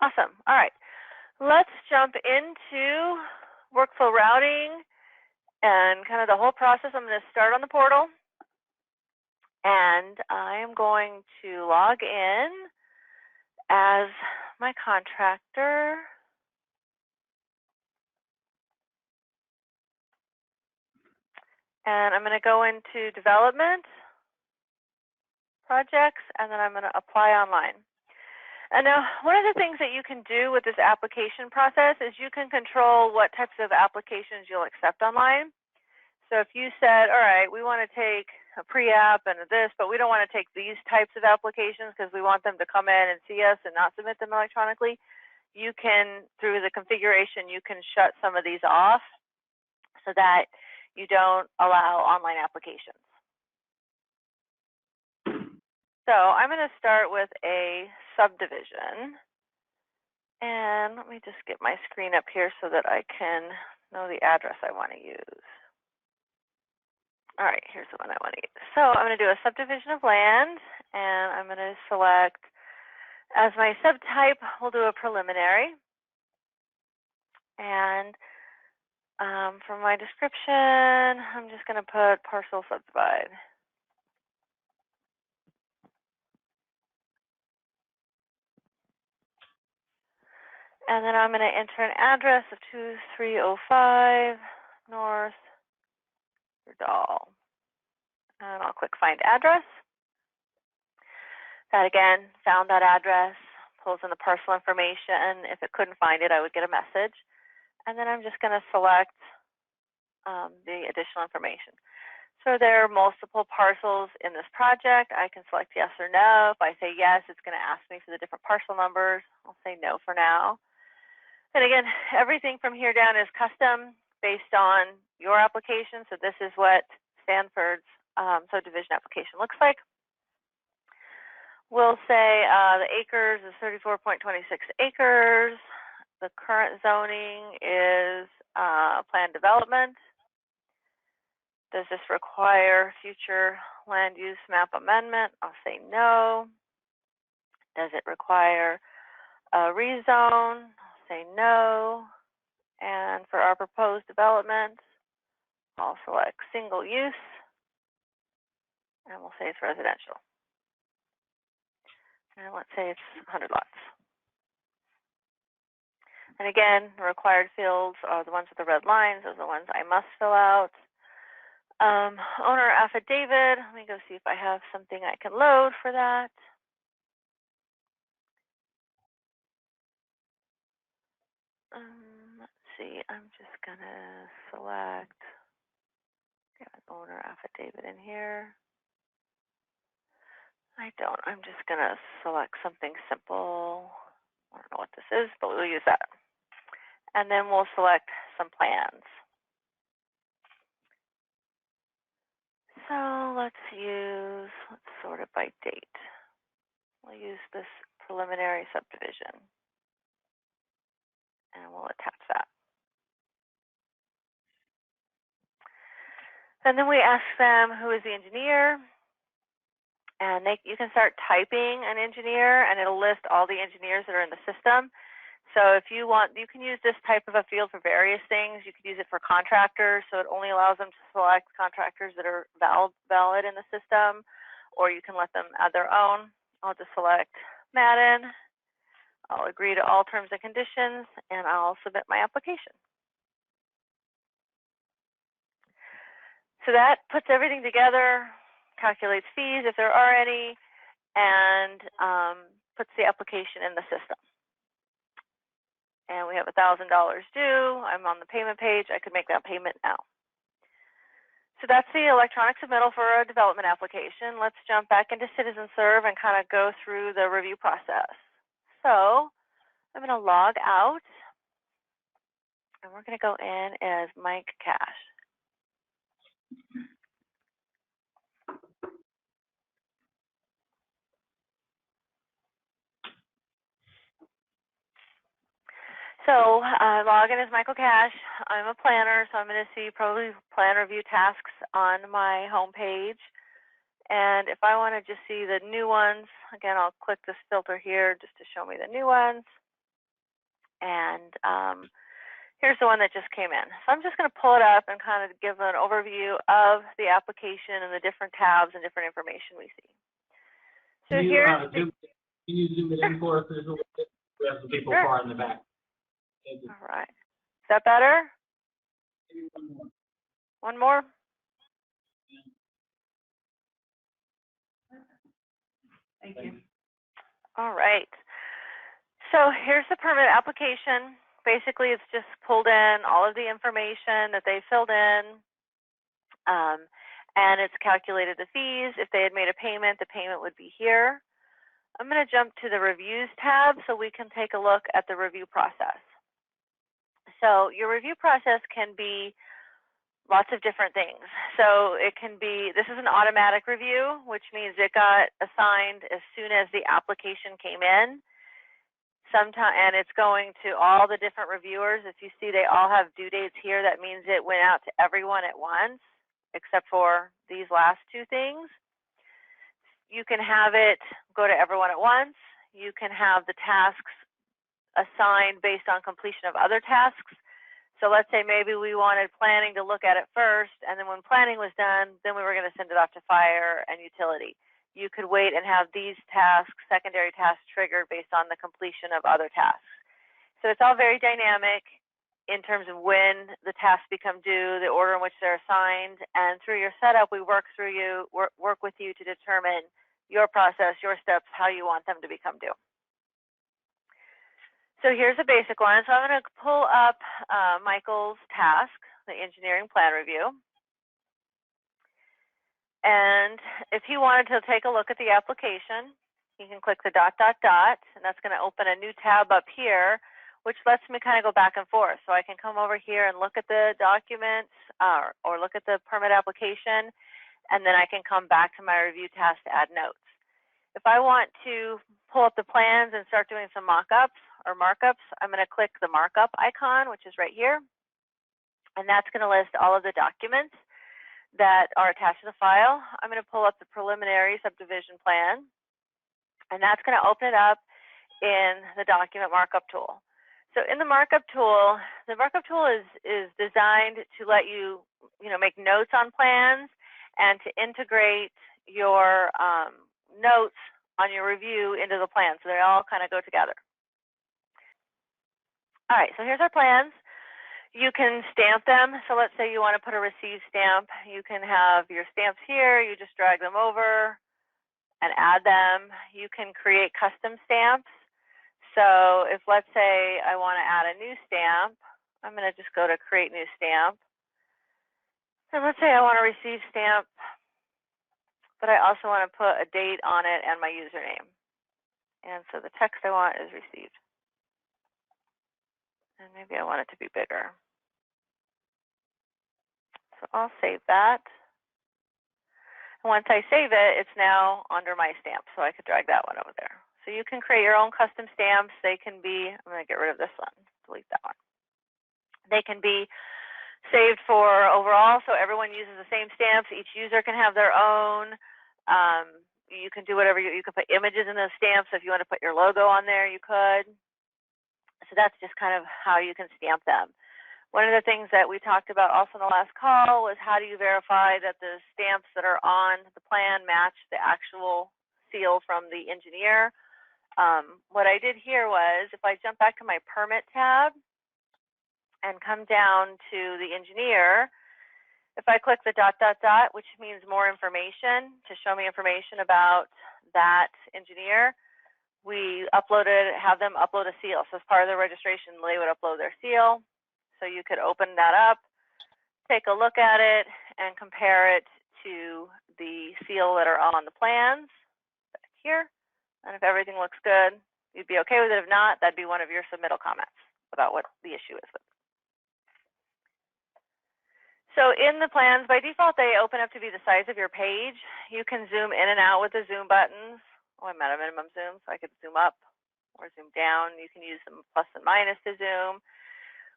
Awesome. All right. Let's jump into workflow routing and kind of the whole process. I'm going to start on the portal, and I am going to log in as my contractor. And I'm going to go into development, projects, and then I'm going to apply online. And now, one of the things that you can do with this application process is you can control what types of applications you'll accept online. So if you said, all right, we want to take a pre-app and this, but we don't want to take these types of applications because we want them to come in and see us and not submit them electronically, you can, through the configuration, you can shut some of these off so that you don't allow online applications. So I'm going to start with a subdivision. And let me just get my screen up here so that I can know the address I want to use. All right, here's the one I want to use. So I'm going to do a subdivision of land, and I'm going to select, as my subtype, we'll do a preliminary. And for my description, I'm just going to put partial subdivide. And then I'm going to enter an address of 2305 North Verdal. And I'll click Find Address. That again, found that address, pulls in the parcel information. If it couldn't find it, I would get a message. And then I'm just going to select the additional information. So there are multiple parcels in this project. I can select yes or no. If I say yes, it's going to ask me for the different parcel numbers. I'll say no for now. And again, everything from here down is custom based on your application. So this is what Stanford's subdivision application looks like. We'll say the acres is 34.26 acres. The current zoning is planned development. Does this require future land use map amendment? I'll say no. Does it require a rezone? I'll say no. And for our proposed development, I'll select single use, and we'll say it's residential. And let's say it's 100 lots. And again, the required fields are the ones with the red lines. Those are the ones I must fill out. Owner affidavit. Let me go see if I have something I can load for that. Let's see. I'm just going to select an owner affidavit in here. I don't. I'm just going to select something simple. I don't know what this is, but we'll use that. And then we'll select some plans. So let's sort it by date. We'll use this preliminary subdivision. And we'll attach that. And then we ask them who is the engineer. And you can start typing an engineer, and it'll list all the engineers that are in the system. So if you want, you can use this type of a field for various things. You could use it for contractors, so it only allows them to select contractors that are valid in the system, or you can let them add their own. I'll just select Madden. I'll agree to all terms and conditions, and I'll submit my application. So that puts everything together, calculates fees if there are any, and puts the application in the system. And we have $1,000 due. I'm on the payment page. I could make that payment now. So that's the electronic submittal for a development application. Let's jump back into CitizenServe and kind of go through the review process. So I'm going to log out, and we're going to go in as Mike Cash. So log in as Michael Cash. I'm a planner, so I'm going to see probably plan review tasks on my home page. And if I want to just see the new ones, again, I'll click this filter here just to show me the new ones. And here's the one that just came in. So I'm just going to pull it up and kind of give an overview of the application and the different tabs and different information we see. So Can you zoom it in for us? We have some people far in the back. All right. Is that better? One more? Thank you. All right. So here's the permit application. Basically, it's just pulled in all of the information that they filled in, and it's calculated the fees. If they had made a payment, the payment would be here. I'm going to jump to the reviews tab so we can take a look at the review process. So your review process can be lots of different things. So it can be, this is an automatic review, which means it got assigned as soon as the application came in. And it's going to all the different reviewers. If you see they all have due dates here, that means it went out to everyone at once, except for these last two things. You can have it go to everyone at once. You can have the tasks assigned based on completion of other tasks. So let's say maybe we wanted planning to look at it first, and then when planning was done, then we were going to send it off to fire and utility. You could wait and have these tasks, secondary tasks, triggered based on the completion of other tasks. So it's all very dynamic in terms of when the tasks become due, the order in which they're assigned, and through your setup, we work with you to determine your process, your steps, how you want them to become due. So here's a basic one. So I'm going to pull up Michael's task, the engineering plan review. And if he wanted to take a look at the application, he can click the dot, dot, dot, and that's going to open a new tab up here, which lets me kind of go back and forth. So I can come over here and look at the documents or look at the permit application, and then I can come back to my review task to add notes. If I want to pull up the plans and start doing some mock-ups or markups, I'm going to click the markup icon, which is right here, and that's going to list all of the documents that are attached to the file. I'm going to pull up the preliminary subdivision plan, and that's going to open it up in the document markup tool. So in the markup tool is designed to let you, make notes on plans and to integrate your notes on your review into the plan, so they all kind of go together. All right, so here's our plans. You can stamp them. So let's say you want to put a receive stamp. You can have your stamps here. You just drag them over and add them. You can create custom stamps. So if, let's say, I want to add a new stamp, I'm going to just go to create new stamp. And let's say I want to receive stamp, but I also want to put a date on it and my username. And so the text I want is received. And maybe I want it to be bigger. So I'll save that. And once I save it, it's now under my stamp, so I could drag that one over there. So you can create your own custom stamps. They can be, I'm going to get rid of this one, delete that one. They can be saved for overall, so everyone uses the same stamps. Each user can have their own. You can do whatever, you can put images in those stamps. So if you want to put your logo on there, you could. So that's just kind of how you can stamp them. One of the things that we talked about also in the last call was how do you verify that the stamps that are on the plan match the actual seal from the engineer. What I did here was, if I jump back to my permit tab and come down to the engineer, if I click the dot, dot, dot, which means more information, to show me information about that engineer, we have them upload a seal. So as part of the registration, they would upload their seal. So you could open that up, take a look at it, and compare it to the seal that are on the plans back here. And if everything looks good, you'd be okay with it. If not, that'd be one of your submittal comments about what the issue is with it. So in the plans, by default, they open up to be the size of your page. You can zoom in and out with the zoom buttons. Oh, I'm at a minimum zoom, so I could zoom up or zoom down. You can use some plus and minus to zoom.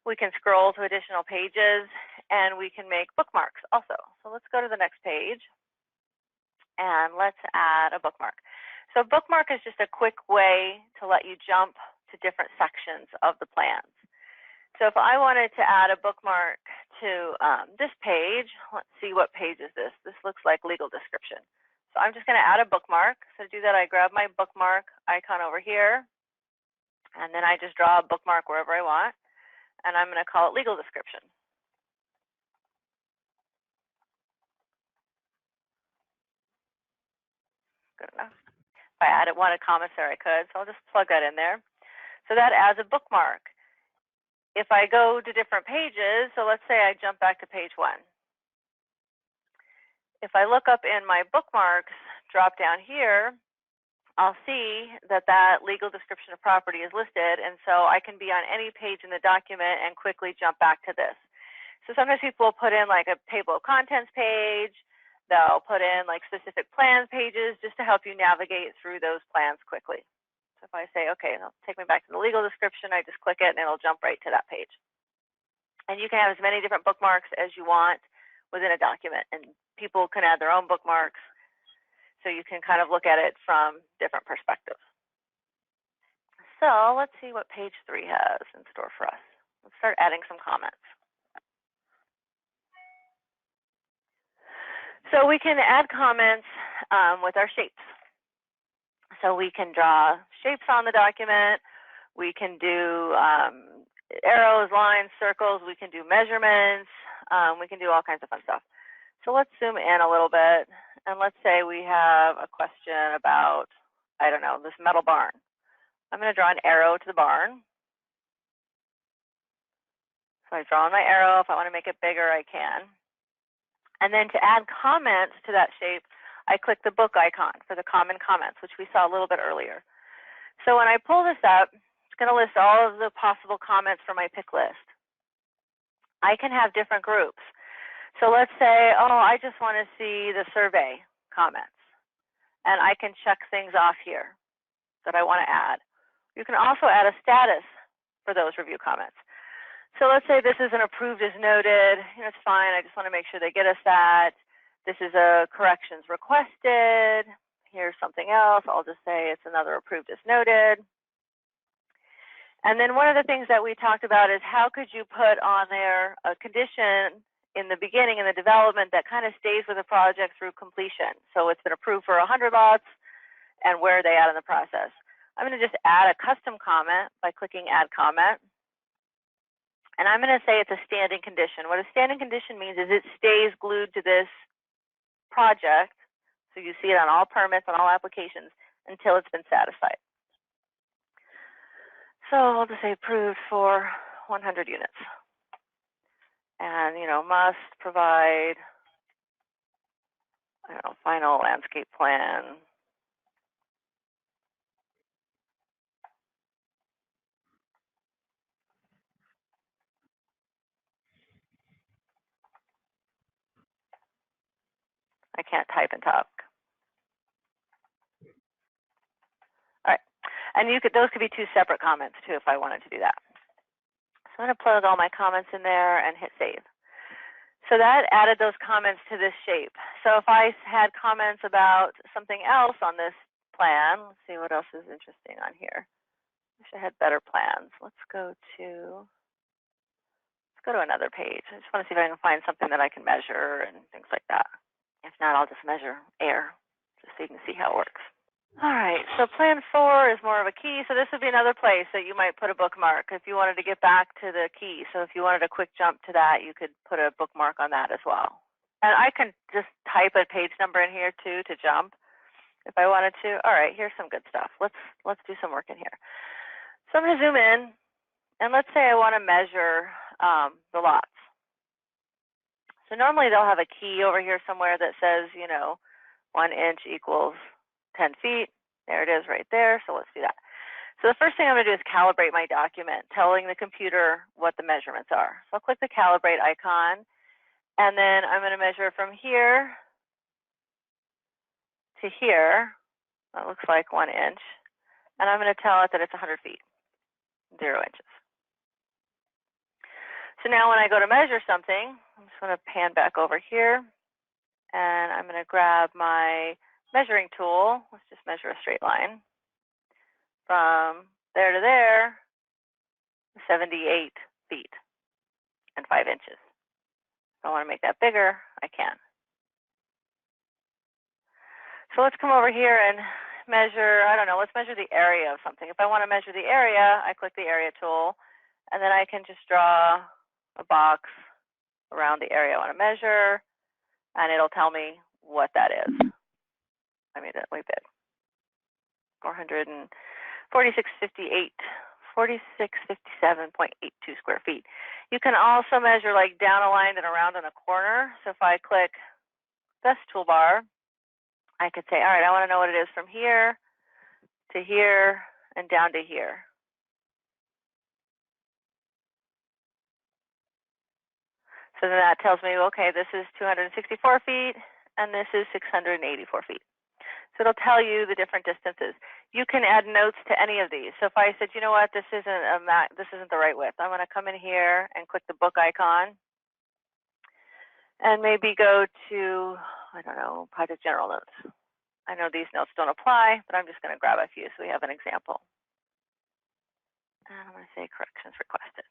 We can scroll to additional pages, and we can make bookmarks also. So let's go to the next page, and let's add a bookmark. So bookmark is just a quick way to let you jump to different sections of the plans. So if I wanted to add a bookmark to this page, let's see, what page is this? This looks like legal description. So I'm just going to add a bookmark. So to do that, I grab my bookmark icon over here, and then I just draw a bookmark wherever I want, and I'm going to call it legal description. Good enough. If I wanted comments there, I could, so I'll just plug that in there. So that adds a bookmark. If I go to different pages, so let's say I jump back to page 1. If I look up in my bookmarks drop down here, I'll see that that legal description of property is listed, and so I can be on any page in the document and quickly jump back to this. So sometimes people will put in like a table of contents page, they'll put in like specific plans pages just to help you navigate through those plans quickly. So if I say, okay, it'll take me back to the legal description, I just click it and it'll jump right to that page. And you can have as many different bookmarks as you want within a document, and people can add their own bookmarks, so you can kind of look at it from different perspectives. So let's see what page 3 has in store for us. Let's start adding some comments. So we can add comments with our shapes. So we can draw shapes on the document. We can do arrows, lines, circles. We can do measurements. We can do all kinds of fun stuff. So let's zoom in a little bit, and let's say we have a question about, I don't know, this metal barn. I'm going to draw an arrow to the barn. So I draw on my arrow. If I want to make it bigger, I can. And then to add comments to that shape, I click the book icon for the common comments, which we saw a little bit earlier. So when I pull this up, it's going to list all of the possible comments for my pick list. I can have different groups. So let's say, oh, I just want to see the survey comments, and I can check things off here that I want to add. You can also add a status for those review comments. So let's say this is an approved as noted. It's fine. I just want to make sure they get us that. This is a corrections requested. Here's something else. I'll just say it's another approved as noted. And then one of the things that we talked about is how could you put on there a condition in the beginning in the development that kind of stays with the project through completion. So it's been approved for 100 lots, and where are they at in the process? I'm going to just add a custom comment by clicking Add Comment. And I'm going to say it's a standing condition. What a standing condition means is it stays glued to this project, so you see it on all permits, on all applications, until it's been satisfied. So I'll just say approved for 100 units. And, must provide, final landscape plan. I can't type and talk. All right, and those could be 2 separate comments too if I wanted to do that. So I'm going to plug all my comments in there and hit save. So that added those comments to this shape. So if I had comments about something else on this plan, let's see what else is interesting on here. I wish I had better plans. Let's go to another page. I just want to see if I can find something that I can measure and things like that. If not, I'll just measure air, just so you can see how it works. All right, so plan 4 is more of a key. So this would be another place that you might put a bookmark if you wanted to get back to the key. So if you wanted a quick jump to that, you could put a bookmark on that as well. And I can just type a page number in here too to jump if I wanted to. All right, here's some good stuff. Let's do some work in here. So I'm going to zoom in, and let's say I want to measure the lots. So normally they'll have a key over here somewhere that says, 1 inch equals 10 feet. There it is right there. So let's do that. So the first thing I'm going to do is calibrate my document, telling the computer what the measurements are. So I'll click the calibrate icon, and then I'm going to measure from here to here. That looks like 1 inch. And I'm going to tell it that it's 100 feet, 0 inches. So now when I go to measure something, I'm just going to pan back over here, and I'm going to grab my measuring tool. Let's just measure a straight line from there to there, 78 feet and 5 inches. If I want to make that bigger, I can. So let's come over here and measure, I don't know, let's measure the area of something. If I want to measure the area, I click the area tool, and then I can just draw a box around the area I want to measure, and it'll tell me what that is. I made that way big. 4657.82 square feet. You can also measure like down a line and around in a corner. So if I click this toolbar, I could say, all right, I want to know what it is from here to here and down to here. So then that tells me, okay, this is 264 feet and this is 684 feet. So it'll tell you the different distances. You can add notes to any of these. So if I said, you know what, this isn't the right width, I'm going to come in here and click the book icon and maybe go to, I don't know, project general notes. I know these notes don't apply, but I'm just going to grab a few so we have an example. And I'm going to say corrections requested.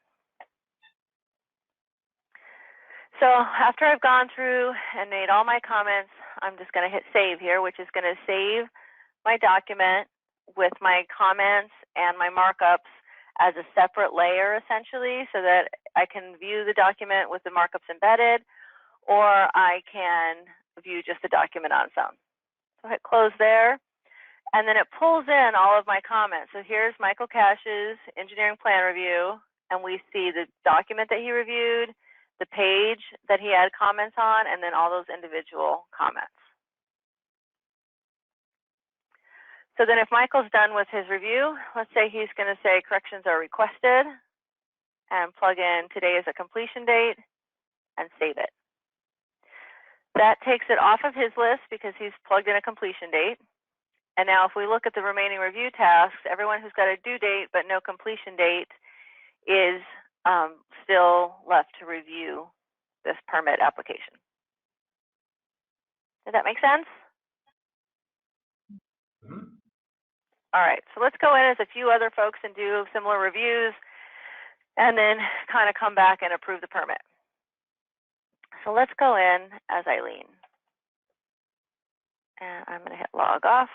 So after I've gone through and made all my comments, I'm just going to hit save here, which is going to save my document with my comments and my markups as a separate layer, essentially, so that I can view the document with the markups embedded, or I can view just the document on its own. So hit close there, and then it pulls in all of my comments. So here's Michael Cash's engineering plan review, and we see the document that he reviewed, the page that he had comments on, and then all those individual comments. So then if Michael's done with his review, let's say he's going to say corrections are requested and plug in today is a completion date and save it. That takes it off of his list because he's plugged in a completion date. And now if we look at the remaining review tasks, everyone who's got a due date but no completion date is still left to review this permit application. Does that make sense? Mm-hmm. All right, so let's go in as a few other folks and do similar reviews and then kind of come back and approve the permit. So let's go in as Eileen. And I'm going to hit log off.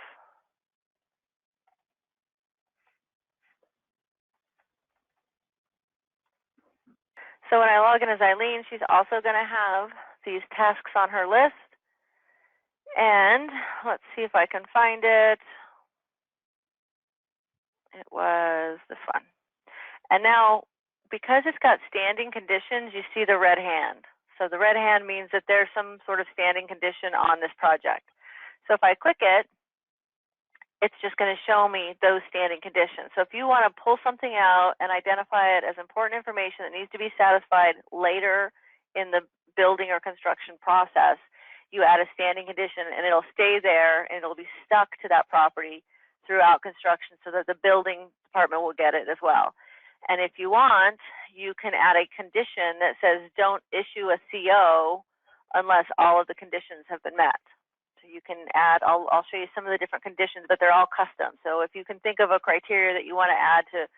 So when I log in as Eileen, she's also going to have these tasks on her list. And let's see if I can find it. It was this one. And now, because it's got standing conditions, you see the red hand. So the red hand means that there's some sort of standing condition on this project. So if I click it, it's just going to show me those standing conditions. So if you want to pull something out and identify it as important information that needs to be satisfied later in the building or construction process, you add a standing condition and it'll stay there and it'll be stuck to that property throughout construction so that the building department will get it as well. And if you want, you can add a condition that says don't issue a CO unless all of the conditions have been met. So you can add, I'll show you some of the different conditions, but they're all custom. So if you can think of a criteria that you want to add to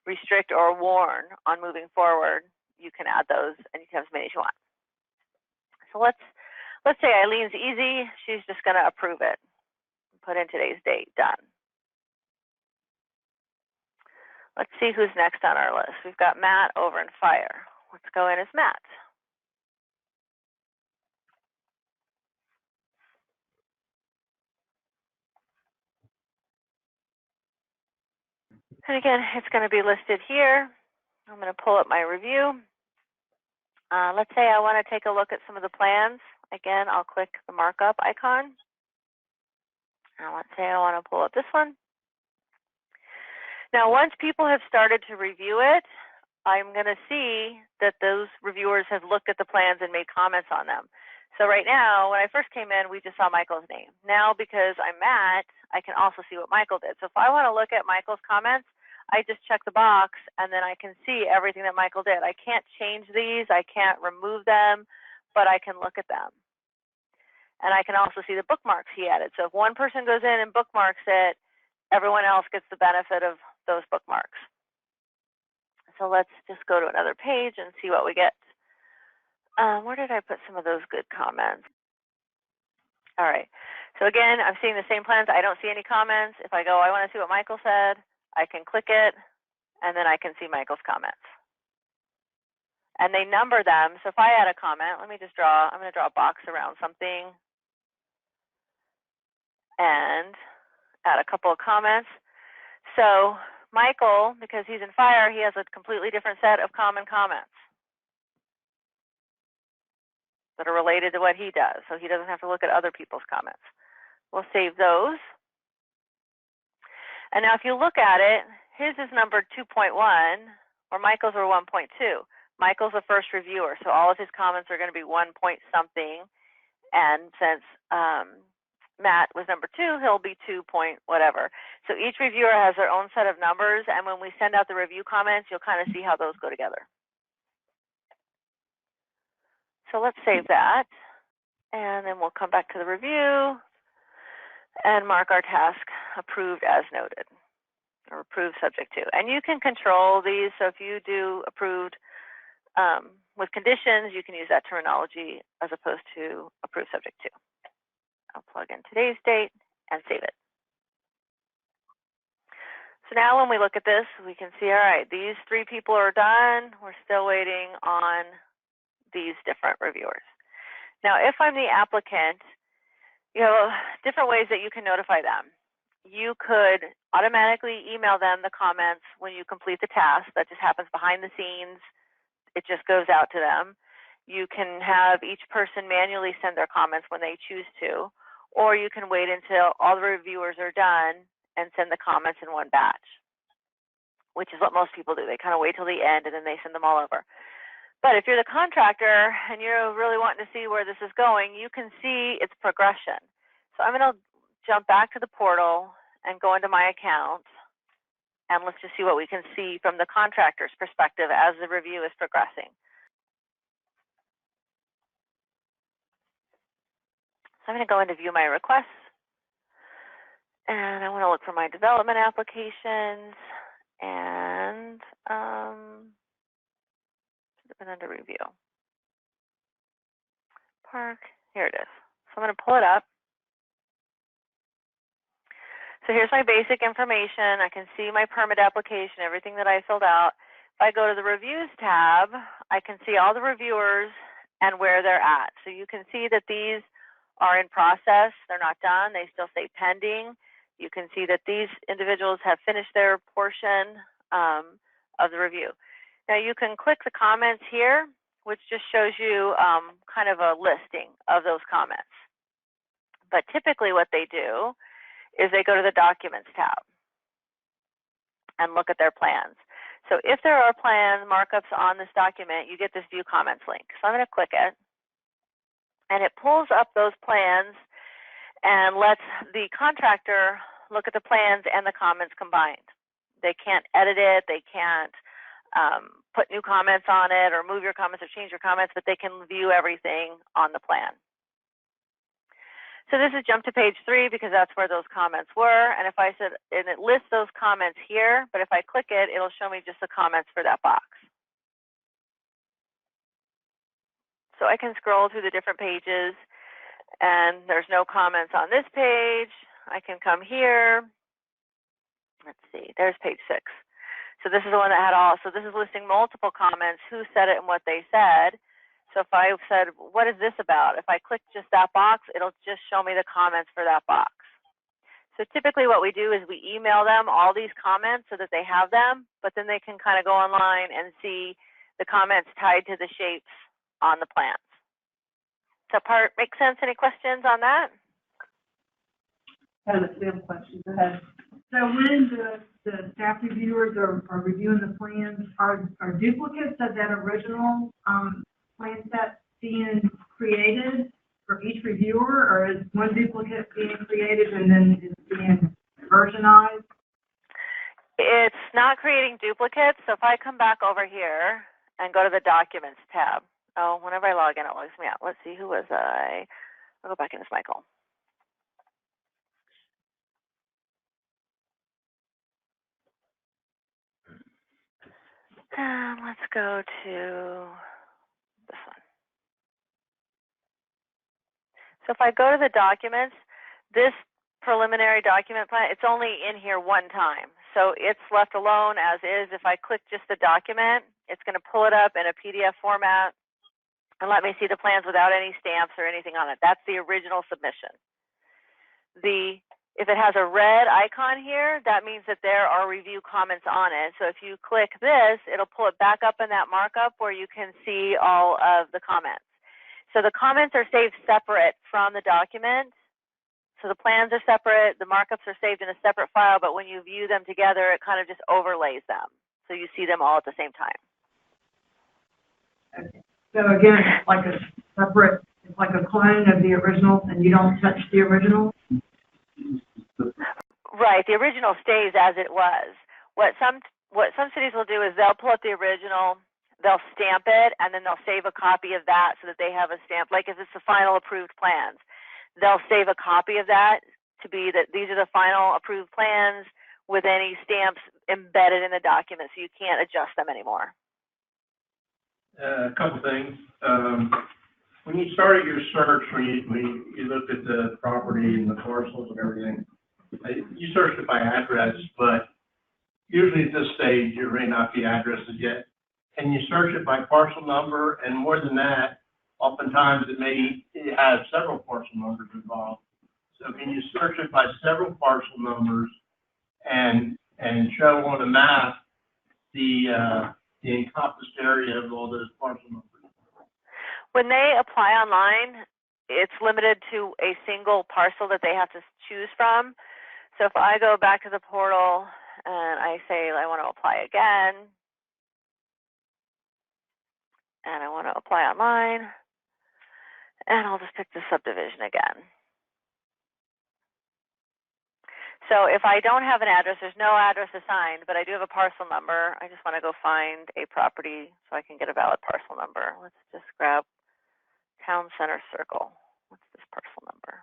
restrict or warn on moving forward, you can add those and you can have as many as you want. So let's say Eileen's easy. She's just going to approve it. Put in today's date, done. Let's see who's next on our list. We've got Matt over in fire. Let's go in as Matt. And again, it's going to be listed here. I'm going to pull up my review. Let's say I want to take a look at some of the plans. Again, I'll click the markup icon. And let's say I want to pull up this one. Now, once people have started to review it, I'm going to see that those reviewers have looked at the plans and made comments on them. So right now, when I first came in, we just saw Michael's name. Now, because I'm Matt, I can also see what Michael did. So if I want to look at Michael's comments, I just check the box, and then I can see everything that Michael did. I can't change these. I can't remove them, but I can look at them. And I can also see the bookmarks he added. So if one person goes in and bookmarks it, everyone else gets the benefit of those bookmarks. So let's just go to another page and see what we get. Where did I put some of those good comments? All right. So again, I'm seeing the same plans. I don't see any comments. If I go, I want to see what Michael said, I can click it, and then I can see Michael's comments. And they number them. So if I add a comment, let me just draw, I'm going to draw a box around something and add a couple of comments. So Michael, because he's in fire, he has a completely different set of common comments that are related to what he does. So he doesn't have to look at other people's comments. We'll save those. And now if you look at it, his is numbered 2.1, or Michael's are 1.2. Michael's the first reviewer, so all of his comments are going to be 1 point something. And since Matt was number 2, he'll be 2 point whatever. So each reviewer has their own set of numbers, and when we send out the review comments, you'll kind of see how those go together. So let's save that, and then we'll come back to the review and mark our task approved as noted, or approved subject to. And you can control these, so if you do approved with conditions, you can use that terminology as opposed to approved subject to. I'll plug in today's date and save it. So now when we look at this, we can see, all right, these 3 people are done. We're still waiting on these different reviewers. Now, if I'm the applicant, you know, different ways that you can notify them. You could automatically email them the comments when you complete the task. That just happens behind the scenes. It just goes out to them. You can have each person manually send their comments when they choose to, or you can wait until all the reviewers are done and send the comments in one batch, which is what most people do. They kind of wait till the end and then they send them all over. But if you're the contractor and you're really wanting to see where this is going, you can see its progression. So I'm going to jump back to the portal and go into my account, and let's just see what we can see from the contractor's perspective as the review is progressing. So I'm going to go into view my requests, and I want to look for my development applications, and should have been under review. Park, here it is. So I'm going to pull it up. So here's my basic information. I can see my permit application, everything that I filled out. If I go to the reviews tab, I can see all the reviewers and where they're at. So you can see that these are in process. They're not done. They still say pending. You can see that these individuals have finished their portion of the review. Now you can click the comments here, which just shows you kind of a listing of those comments. But typically what they do is they go to the Documents tab and look at their plans. So if there are plan markups on this document, you get this View Comments link. So I'm going to click it, and it pulls up those plans and lets the contractor look at the plans and the comments combined. They can't edit it, they can't put new comments on it or move your comments or change your comments, but they can view everything on the plan. So this is jump to page 3 because that's where those comments were. And if I said, and it lists those comments here, but if I click it, it'll show me just the comments for that box. So I can scroll through the different pages, and there's no comments on this page. I can come here. Let's see, there's page 6. So this is the one that had all, so this is listing multiple comments, who said it and what they said. So if I said, what is this about? If I click just that box, it'll just show me the comments for that box. So typically what we do is we email them all these comments so that they have them, but then they can kind of go online and see the comments tied to the shapes on the plans. Does that part make sense? Any questions on that? I have a simple question. Go ahead. So when the staff reviewers are reviewing the plans, are duplicates of that original plan set being created for each reviewer, or is one duplicate being created and then it's being versionized? It's not creating duplicates. So if I come back over here and go to the Documents tab, whenever I log in, it logs me out. Let's see, who was I? I'll go back in as Michael. Let's go to this one. So if I go to the documents, this preliminary document plan, it's only in here one time. So it's left alone as is. If I click just the document, it's going to pull it up in a PDF format and let me see the plans without any stamps or anything on it. That's the original submission. If it has a red icon here, that means that there are review comments on it. So if you click this, it'll pull it back up in that markup where you can see all of the comments. So the comments are saved separate from the document. So the plans are separate, the markups are saved in a separate file, but when you view them together, it kind of just overlays them. So you see them all at the same time. Okay. So again, it's like a separate, it's like a clone of the original, and you don't touch the original? Right, the original stays as it was. What some cities will do is they'll pull up the original, they'll stamp it, and then they'll save a copy of that so that they have a stamp. Like if it's the final approved plans, they'll save a copy of that to be that these are the final approved plans with any stamps embedded in the document, so you can't adjust them anymore. A couple things. When you started your search, when you looked at the property and the parcels and everything, you searched it by address, but usually at this stage, there may not be addresses yet. Can you search it by parcel number? And more than that, oftentimes it has several parcel numbers involved. So can you search it by several parcel numbers and show on a map the encompassed area of all those parcel numbers? When they apply online, it's limited to a single parcel that they have to choose from. So if I go back to the portal and I say I want to apply again, and I want to apply online, and I'll just pick the subdivision again. So if I don't have an address, there's no address assigned, but I do have a parcel number. I just want to go find a property so I can get a valid parcel number. Let's just grab Town Center Circle. What's this parcel number?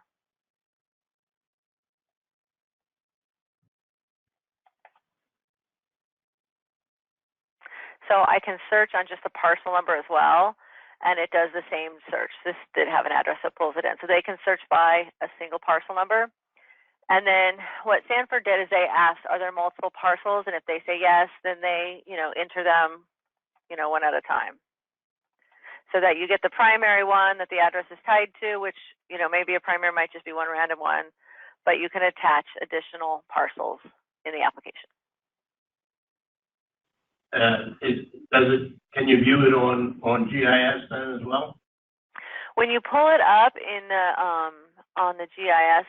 So I can search on just the parcel number as well, and it does the same search. This did have an address that pulls it in. So they can search by a single parcel number. And then what Sanford did is they asked, are there multiple parcels? And if they say yes, then they, enter them, one at a time. So that you get the primary one that the address is tied to, which, maybe a primary might just be one random one, but you can attach additional parcels in the application. Can you view it on GIS then as well? When you pull it up in the on the GIS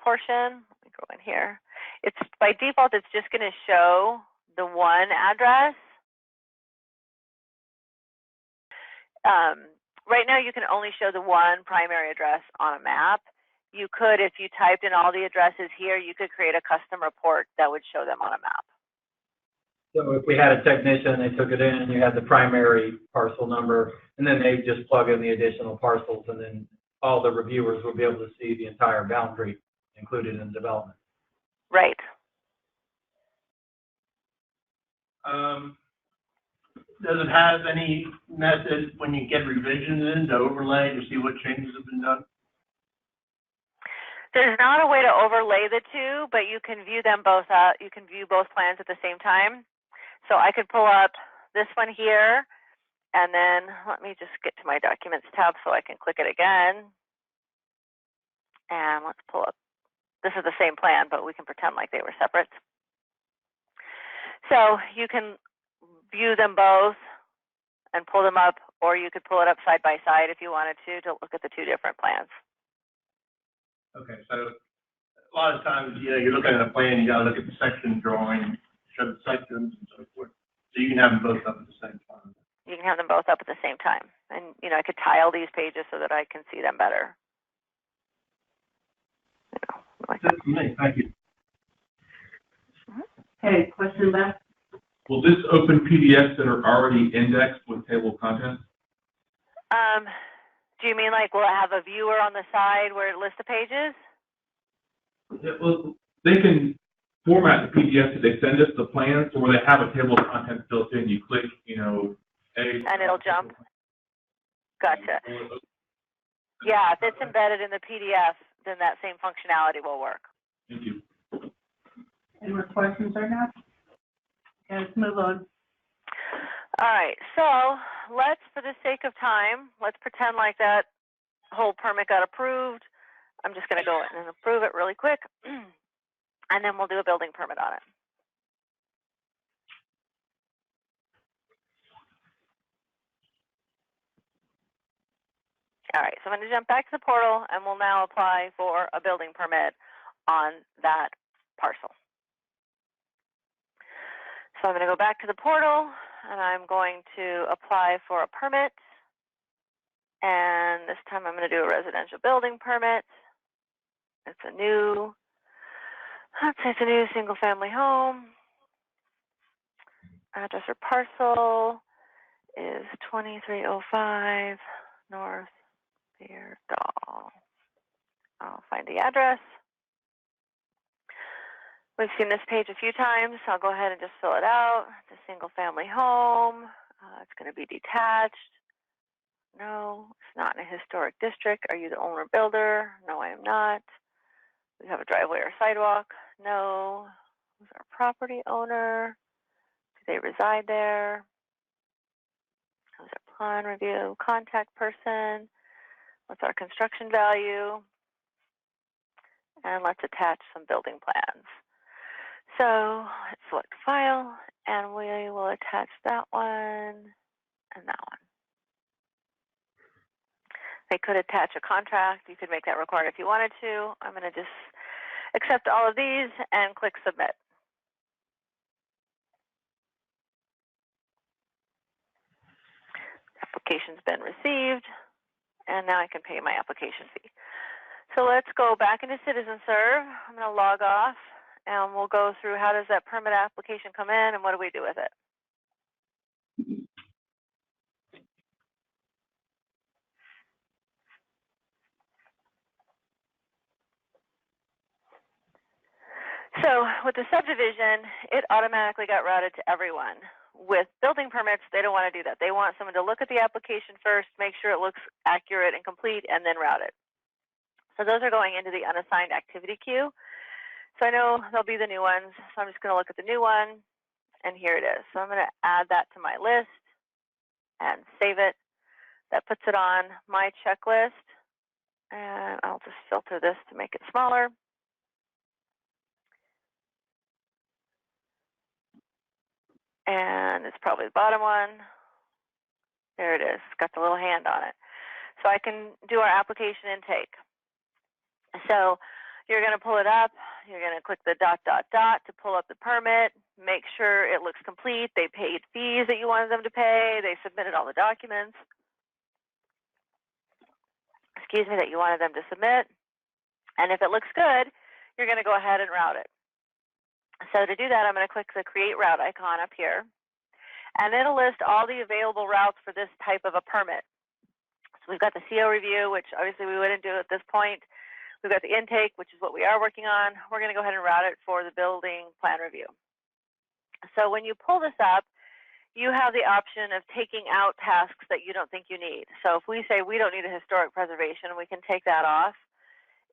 portion, let me go in here. It's by default, it's just going to show the one address. Right now, you can only show the one primary address on a map. You could, if you typed in all the addresses here, you could create a custom report that would show them on a map. So if we had a technician, they took it in and you had the primary parcel number, and then they just plug in the additional parcels, and then all the reviewers will be able to see the entire boundary included in development. Right. Does it have any method when you get revisions in to overlay to see what changes have been done? There's not a way to overlay the two, but you can view them both. You can view both plans at the same time. So I could pull up this one here, and then let me just get to my Documents tab so I can click it again. And let's pull up. This is the same plan, but we can pretend like they were separate. So you can view them both and pull them up, or you could pull it up side by side if you wanted to look at the two different plans. Okay, so a lot of times, you're looking at a plan, you got to look at the section drawing, show the sections and so forth. So you can have them both up at the same time. You can have them both up at the same time. And, I could tile these pages so that I can see them better. That's it for me. Thank you. Okay, question left? Will this open PDFs that are already indexed with table of contents? Do you mean like will it have a viewer on the side where it lists the pages? Yeah, well, they can format the PDF, did they send us the plans, or will they have a table of contents built in? You click, you know, A. And it'll jump? Gotcha. Yeah, if it's embedded in the PDF, then that same functionality will work. Thank you. Any more questions or not? Okay, let's move on. All right, so let's, for the sake of time, let's pretend like that whole permit got approved. I'm just going to go in and approve it really quick, and then we'll do a building permit on it. All right, so I'm going to jump back to the portal, and we'll now apply for a building permit on that parcel. So I'm going to go back to the portal, and I'm going to apply for a permit. And this time I'm going to do a residential building permit. It's a new, let's say it's a new single-family home. Address or parcel is 2305 North Beardall. I'll find the address. We've seen this page a few times, so I'll go ahead and just fill it out. It's a single-family home. It's going to be detached. No, it's not in a historic district. Are you the owner builder? No, I am not. We have a driveway or sidewalk. No. Who's our property owner? Do they reside there? Who's our plan review? Contact person. What's our construction value? And let's attach some building plans. So let's select file, and we will attach that one and that one. They could attach a contract. You could make that required if you wanted to. I'm going to just accept all of these and click submit. Application's been received, and now I can pay my application fee. So let's go back into CitizenServe. I'm going to log off, and we'll go through how does that permit application come in and what do we do with it. So with the subdivision, it automatically got routed to everyone. With building permits, they don't want to do that. They want someone to look at the application first, make sure it looks accurate and complete, and then route it. So those are going into the unassigned activity queue. So I know there'll be the new ones. So I'm just going to look at the new one, and here it is. So I'm going to add that to my list and save it. That puts it on my checklist, and I'll just filter this to make it smaller. And it's probably the bottom one. There it is. It's got the little hand on it. So I can do our application intake. So you're going to pull it up. You're going to click the ... to pull up the permit. Make sure it looks complete. They paid fees that you wanted them to pay. They submitted all the documents. Excuse me, that you wanted them to submit. And if it looks good, you're going to go ahead and route it. So to do that, I'm going to click the Create Route icon up here, and it'll list all the available routes for this type of a permit. So we've got the CO review, which obviously we wouldn't do at this point. We've got the intake, which is what we are working on. We're going to go ahead and route it for the building plan review. So when you pull this up, you have the option of taking out tasks that you don't think you need. So if we say we don't need a historic preservation, we can take that off.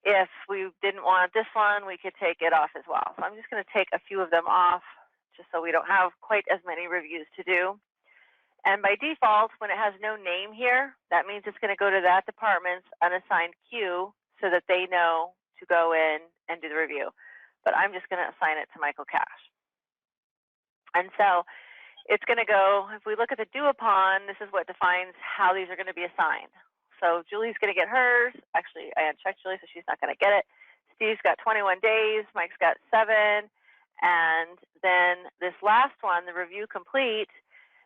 If we didn't want this one, we could take it off as well. So I'm just going to take a few of them off just so we don't have quite as many reviews to do. And by default, when it has no name here, that means it's going to go to that department's unassigned queue so that they know to go in and do the review. But I'm just going to assign it to Michael Cash. And so it's going to go, if we look at the due upon, this is what defines how these are going to be assigned. So Julie's going to get hers. Actually, I unchecked Julie, so she's not going to get it. Steve's got 21 days. Mike's got 7. And then this last one, the review complete,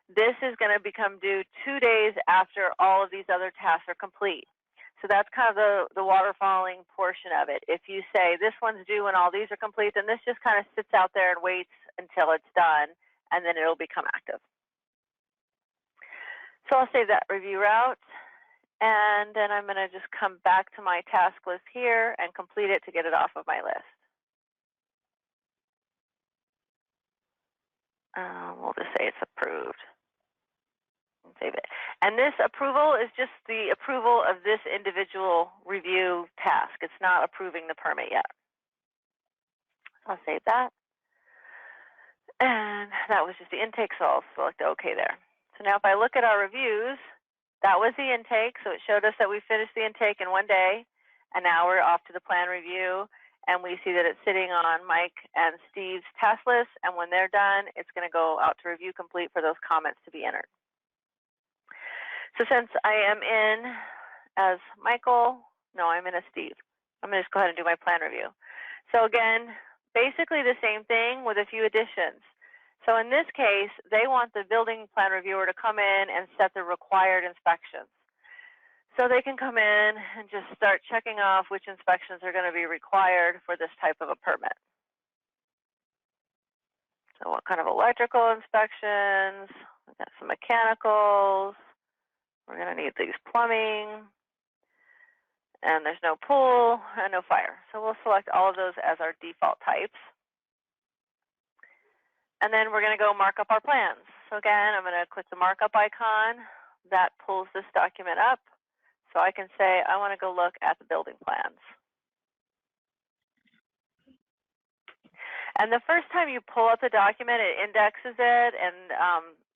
this is going to become due 2 days after all of these other tasks are complete. So that's kind of the waterfalling portion of it. If you say this one's due when all these are complete, then this just kind of sits out there and waits until it's done, and then it'll become active. So I'll save that review route. And then I'm going to just come back to my task list here and complete it to get it off of my list. We'll just say it's approved. And save it. And this approval is just the approval of this individual review task. It's not approving the permit yet. I'll save that. And that was just the intake, so I'll select OK there. So now if I look at our reviews, that was the intake. So it showed us that we finished the intake in 1 day. And now we're off to the plan review. And we see that it's sitting on Mike and Steve's task list. And when they're done, it's going to go out to review complete for those comments to be entered. So since I am in as Michael, no, I'm in as Steve. I'm going to just go ahead and do my plan review. So again, basically the same thing with a few additions. So in this case, they want the building plan reviewer to come in and set the required inspections. So they can come in and just start checking off which inspections are going to be required for this type of a permit. So what kind of electrical inspections? We've got some mechanicals. We're going to need these plumbing. And there's no pool and no fire. So we'll select all of those as our default types. And then we're going to go mark up our plans. So again, I'm going to click the markup icon. That pulls this document up. So I can say, I want to go look at the building plans. And the first time you pull up the document, it indexes it and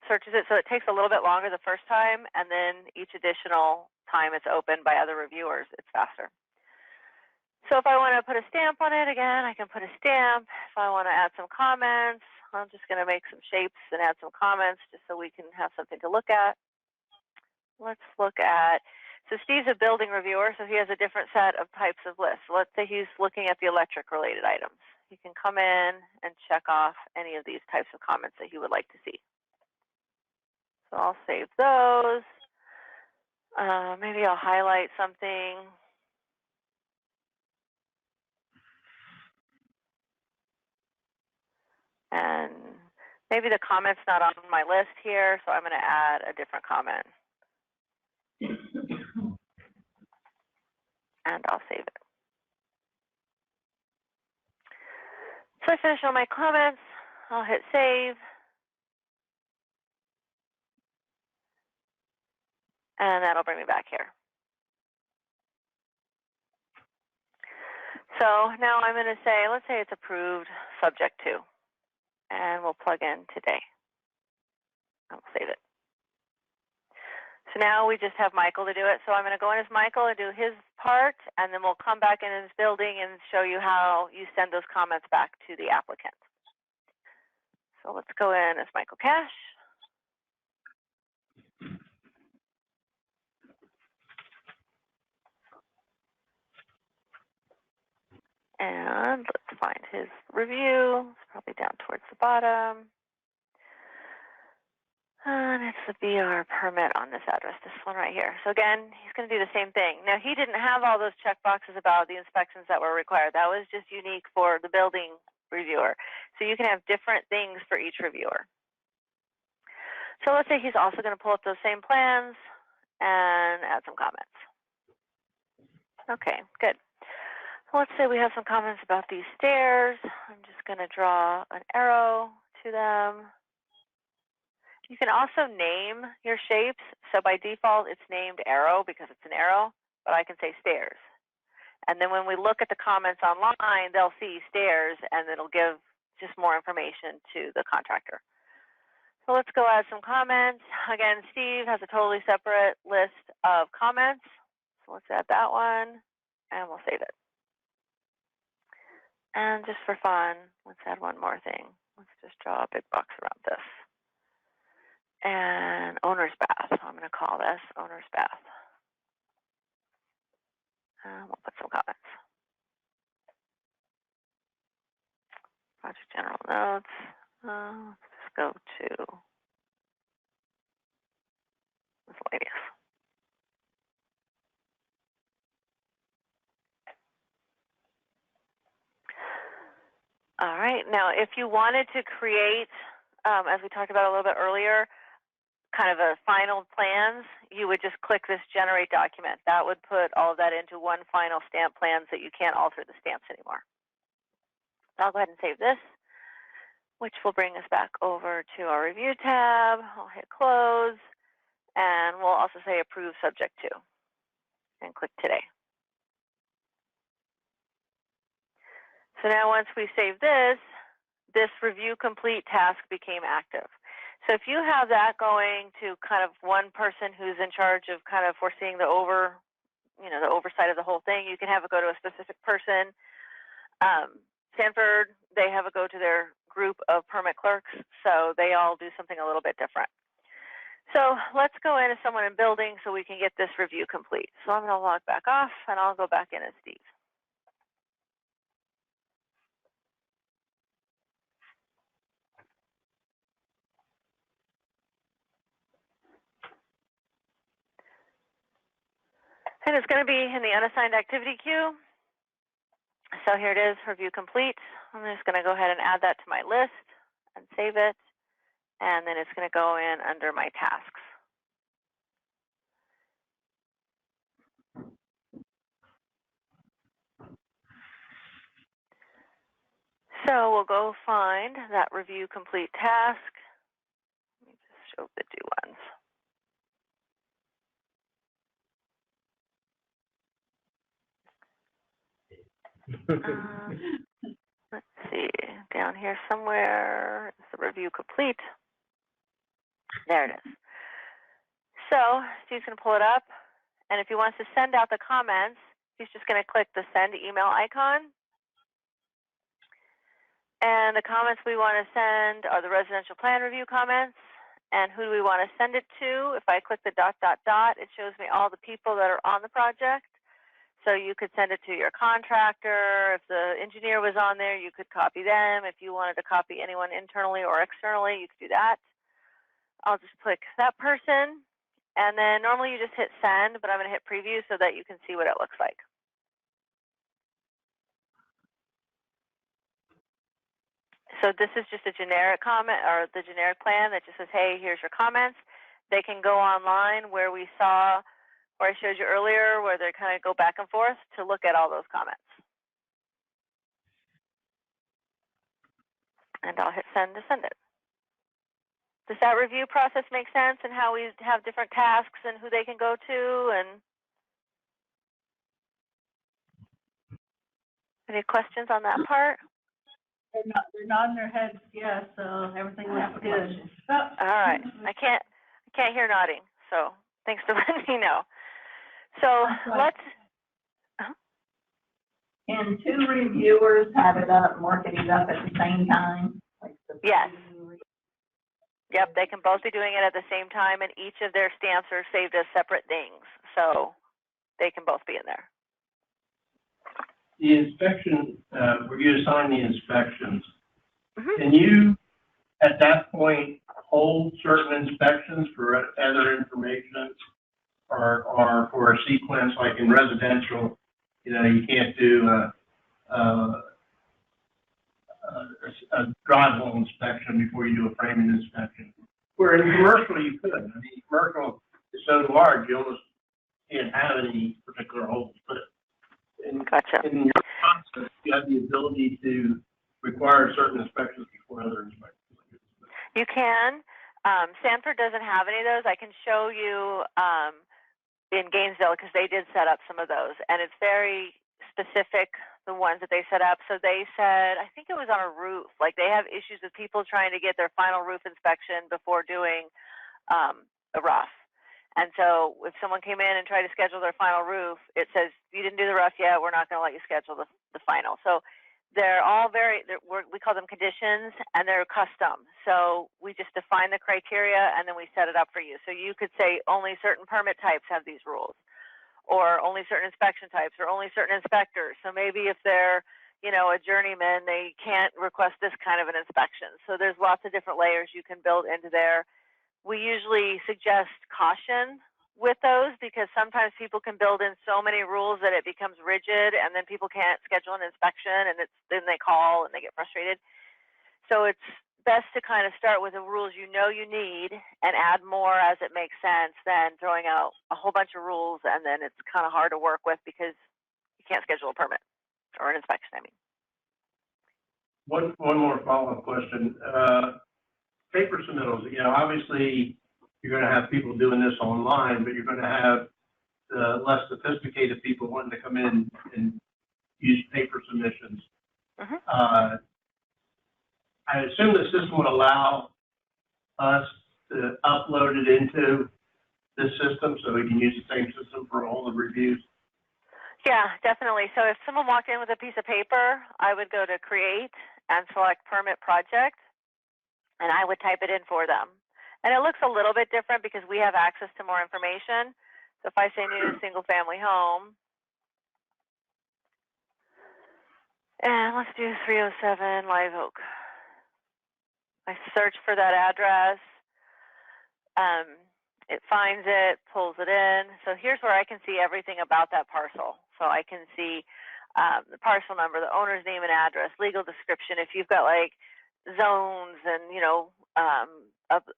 searches it. So it takes a little bit longer the first time. And then each additional time it's opened by other reviewers, it's faster. So if I want to put a stamp on it, again, I can put a stamp. If I want to add some comments, I'm just going to make some shapes and add some comments just so we can have something to look at. Let's look at, so Steve's a building reviewer, so he has a different set of types of lists. So let's say he's looking at the electric related items. He can come in and check off any of these types of comments that he would like to see. So I'll save those. Maybe I'll highlight something. And maybe the comment's not on my list here, so I'm going to add a different comment. And I'll save it. So I finish all my comments. I'll hit save. And that'll bring me back here. So now I'm going to say, let's say it's approved subject to. And we'll plug in today. I'll save it. So now we just have Michael to do it. So I'm going to go in as Michael and do his part, and then we'll come back in his building and show you how you send those comments back to the applicant. So let's go in as Michael Cash. And let's find his review. It's probably down towards the bottom. And it's the BR permit on this address, this one right here. So again, he's going to do the same thing. Now, he didn't have all those check boxes about the inspections that were required. That was just unique for the building reviewer. So you can have different things for each reviewer. So let's say he's also going to pull up those same plans and add some comments. Okay, good. So let's say we have some comments about these stairs. I'm just going to draw an arrow to them. You can also name your shapes. So by default, it's named arrow because it's an arrow, but I can say stairs. And then when we look at the comments online, they'll see stairs, and it'll give just more information to the contractor. So let's go add some comments. Again, Steve has a totally separate list of comments. So let's add that one, and we'll save it. And just for fun, let's add one more thing. Let's just draw a big box around this. And owner's bath. So I'm going to call this owner's bath. And we'll put some comments. Project general notes. Let's just go to miscellaneous. All right. Now, if you wanted to create, as we talked about a little bit earlier, kind of a final plans, you would just click this generate document. That would put all of that into one final stamp plans that you can't alter the stamps anymore. I'll go ahead and save this. which will bring us back over to our review tab. I'll hit close, and we'll also say approve subject to, and click today. So now once we save this, this review complete task became active. So if you have that going to kind of one person who's in charge of kind of foreseeing the oversight of the whole thing, you can have it go to a specific person. Stanford, they have it go to their group of permit clerks, so they all do something a little bit different. So let's go in as someone in building so we can get this review complete. So I'm going to log back off, and I'll go back in as Steve. And it's going to be in the unassigned activity queue. So here it is, review complete. I'm just going to go ahead and add that to my list and save it. And then it's going to go in under my tasks. So we'll go find that review complete task. Let me just show the due ones. Let's see, down here somewhere is the review complete. There it is. So Steve's going to pull it up, and if he wants to send out the comments, he's just going to click the send email icon. And the comments we want to send are the residential plan review comments. And who do we want to send it to? If I click the ... it shows me all the people that are on the project. So you could send it to your contractor. If the engineer was on there, you could copy them. If you wanted to copy anyone internally or externally, you could do that. I'll just click that person. And then normally you just hit send, but I'm going to hit preview so that you can see what it looks like. So this is just a generic comment, or the generic plan that just says, hey, here's your comments. They can go online where I showed you earlier, where they kind of go back and forth to look at all those comments. And I'll hit send to send it. Does that review process make sense, and how we have different tasks and who they can go to? And any questions on that part? They're nodding their heads, yes, so everything looks good. All right, I can't hear nodding, so thanks for letting me know. So let's. Can two reviewers have it up, marking it up at the same time? Like Yes. Yep, they can both be doing it at the same time, and each of their stamps are saved as separate things, so they can both be in there. The inspection, where you assign the inspections, Mm-hmm. can you, at that point, hold certain inspections for other information, or for a sequence, like in residential, you can't do a drywall inspection before you do a framing inspection. Where in commercial you could. I mean, commercial is so large, you almost can't have any particular holes. But Gotcha. in your process, you have the ability to require certain inspections before other inspections. You can. Stanford doesn't have any of those. I can show you in Gainesville, because they did set up some of those, and it's very specific, the ones that they set up. So they said, I think it was on a roof, like they have issues with people trying to get their final roof inspection before doing a rough. And so if someone came in and tried to schedule their final roof, it says, you didn't do the rough yet, we're not going to let you schedule the final. So they're all we call them conditions, and they're custom. So we just define the criteria, and then we set it up for you. So you could say only certain permit types have these rules, or only certain inspection types, or only certain inspectors. So maybe if they're, a journeyman, they can't request this kind of an inspection. So there's lots of different layers you can build into there. We usually suggest caution with those, because sometimes people can build in so many rules that it becomes rigid, and then people can't schedule an inspection, and then they call and they get frustrated. So it's best to kind of start with the rules you need and add more as it makes sense than throwing out a whole bunch of rules, and then it's kind of hard to work with because you can't schedule a permit or an inspection, One more follow-up question. Paper submittals, you know, obviously, you're gonna have people doing this online, but you're gonna have less sophisticated people wanting to come in and use paper submissions. Mm-hmm. I assume the system would allow us to upload it into this system so we can use the same system for all the reviews. Yeah, definitely. So if someone walked in with a piece of paper, I would go to create and select permit project, and I would type it in for them. And it looks a little bit different because we have access to more information. So if I say new single family home, and let's do 307 Live Oak. I search for that address. It finds it, pulls it in. So here's where I can see everything about that parcel. So I can see the parcel number, the owner's name and address, legal description. If you've got like zones and, you know,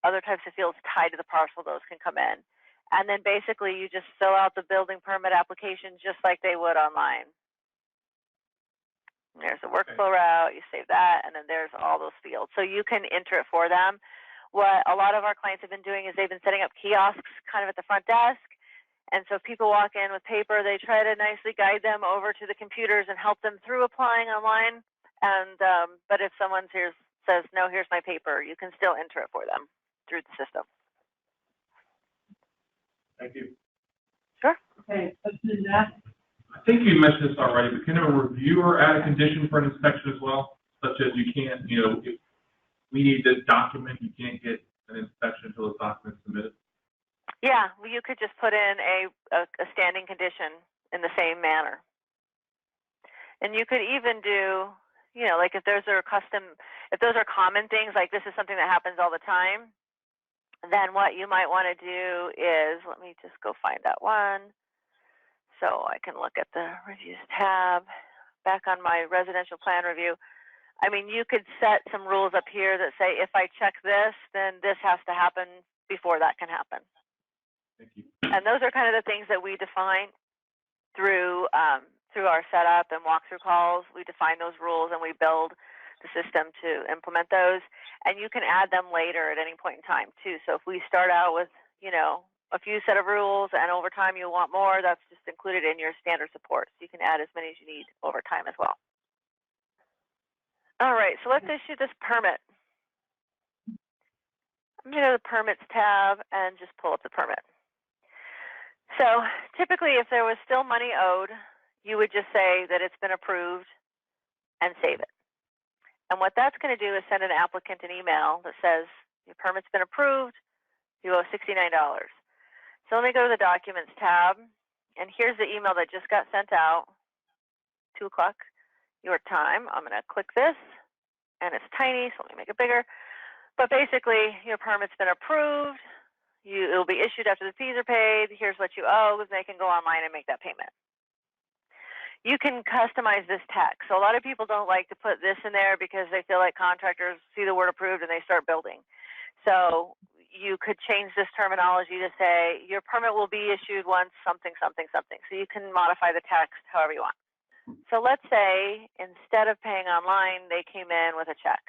other types of fields tied to the parcel, those can come in. And then basically you just fill out the building permit application just like they would online. And there's a workflow route, you save that, and then there's all those fields. So you can enter it for them. What a lot of our clients have been doing is they've been setting up kiosks kind of at the front desk. And so if people walk in with paper, they try to nicely guide them over to the computers and help them through applying online. And but if someone says, no, here's my paper, you can still enter it for them through the system. Thank you. Sure. Okay, let's do that. I think you mentioned this already, but can a reviewer add a condition for an inspection as well? Such as you can't, you know, if we need this document, you can't get an inspection until the document's submitted? Yeah, well, you could just put in a standing condition in the same manner. And you could even do, you know, like if those are common things, like this is something that happens all the time, then what you might want to do is, let me just go find that one. So I can look at the reviews tab, back on my residential plan review. I mean, you could set some rules up here that say, if I check this, then this has to happen before that can happen. Thank you. And those are kind of the things that we define through our setup and walkthrough calls. We define those rules and we build the system to implement those. And you can add them later at any point in time too. So if we start out with, you know, a few set of rules and over time you want more, that's just included in your standard support. So you can add as many as you need over time as well. All right, so let's issue this permit. I'm going to go to the permits tab and just pull up the permit. So typically if there was still money owed, you would just say that it's been approved and save it. And what that's going to do is send an applicant an email that says your permit's been approved, you owe $69. So let me go to the documents tab, and here's the email that just got sent out, 2 o'clock your time. I'm going to click this, and it's tiny, so let me make it bigger. But basically, your permit's been approved. It will be issued after the fees are paid. Here's what you owe, and they can go online and make that payment. You can customize this text. So a lot of people don't like to put this in there because they feel like contractors see the word approved and they start building. So you could change this terminology to say your permit will be issued once something, something, something. So you can modify the text however you want. So let's say instead of paying online, they came in with a check.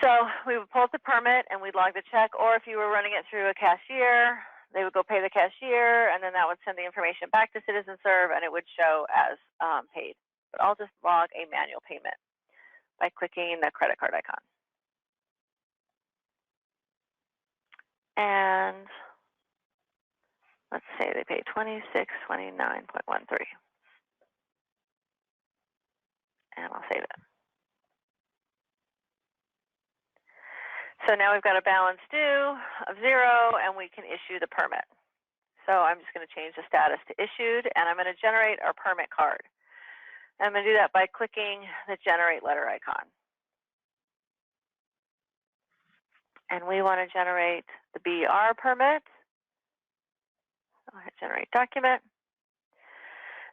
So we would pull up the permit and we'd log the check, or if you were running it through a cashier, they would go pay the cashier, and then that would send the information back to CitizenServe, and it would show as paid. But I'll just log a manual payment by clicking the credit card icon. And let's say they pay $2629.13. And I'll save it. So now we've got a balance due of 0, and we can issue the permit. So I'm just going to change the status to issued, and I'm going to generate our permit card. I'm going to do that by clicking the generate letter icon. And we want to generate the BR permit. I'll hit generate document.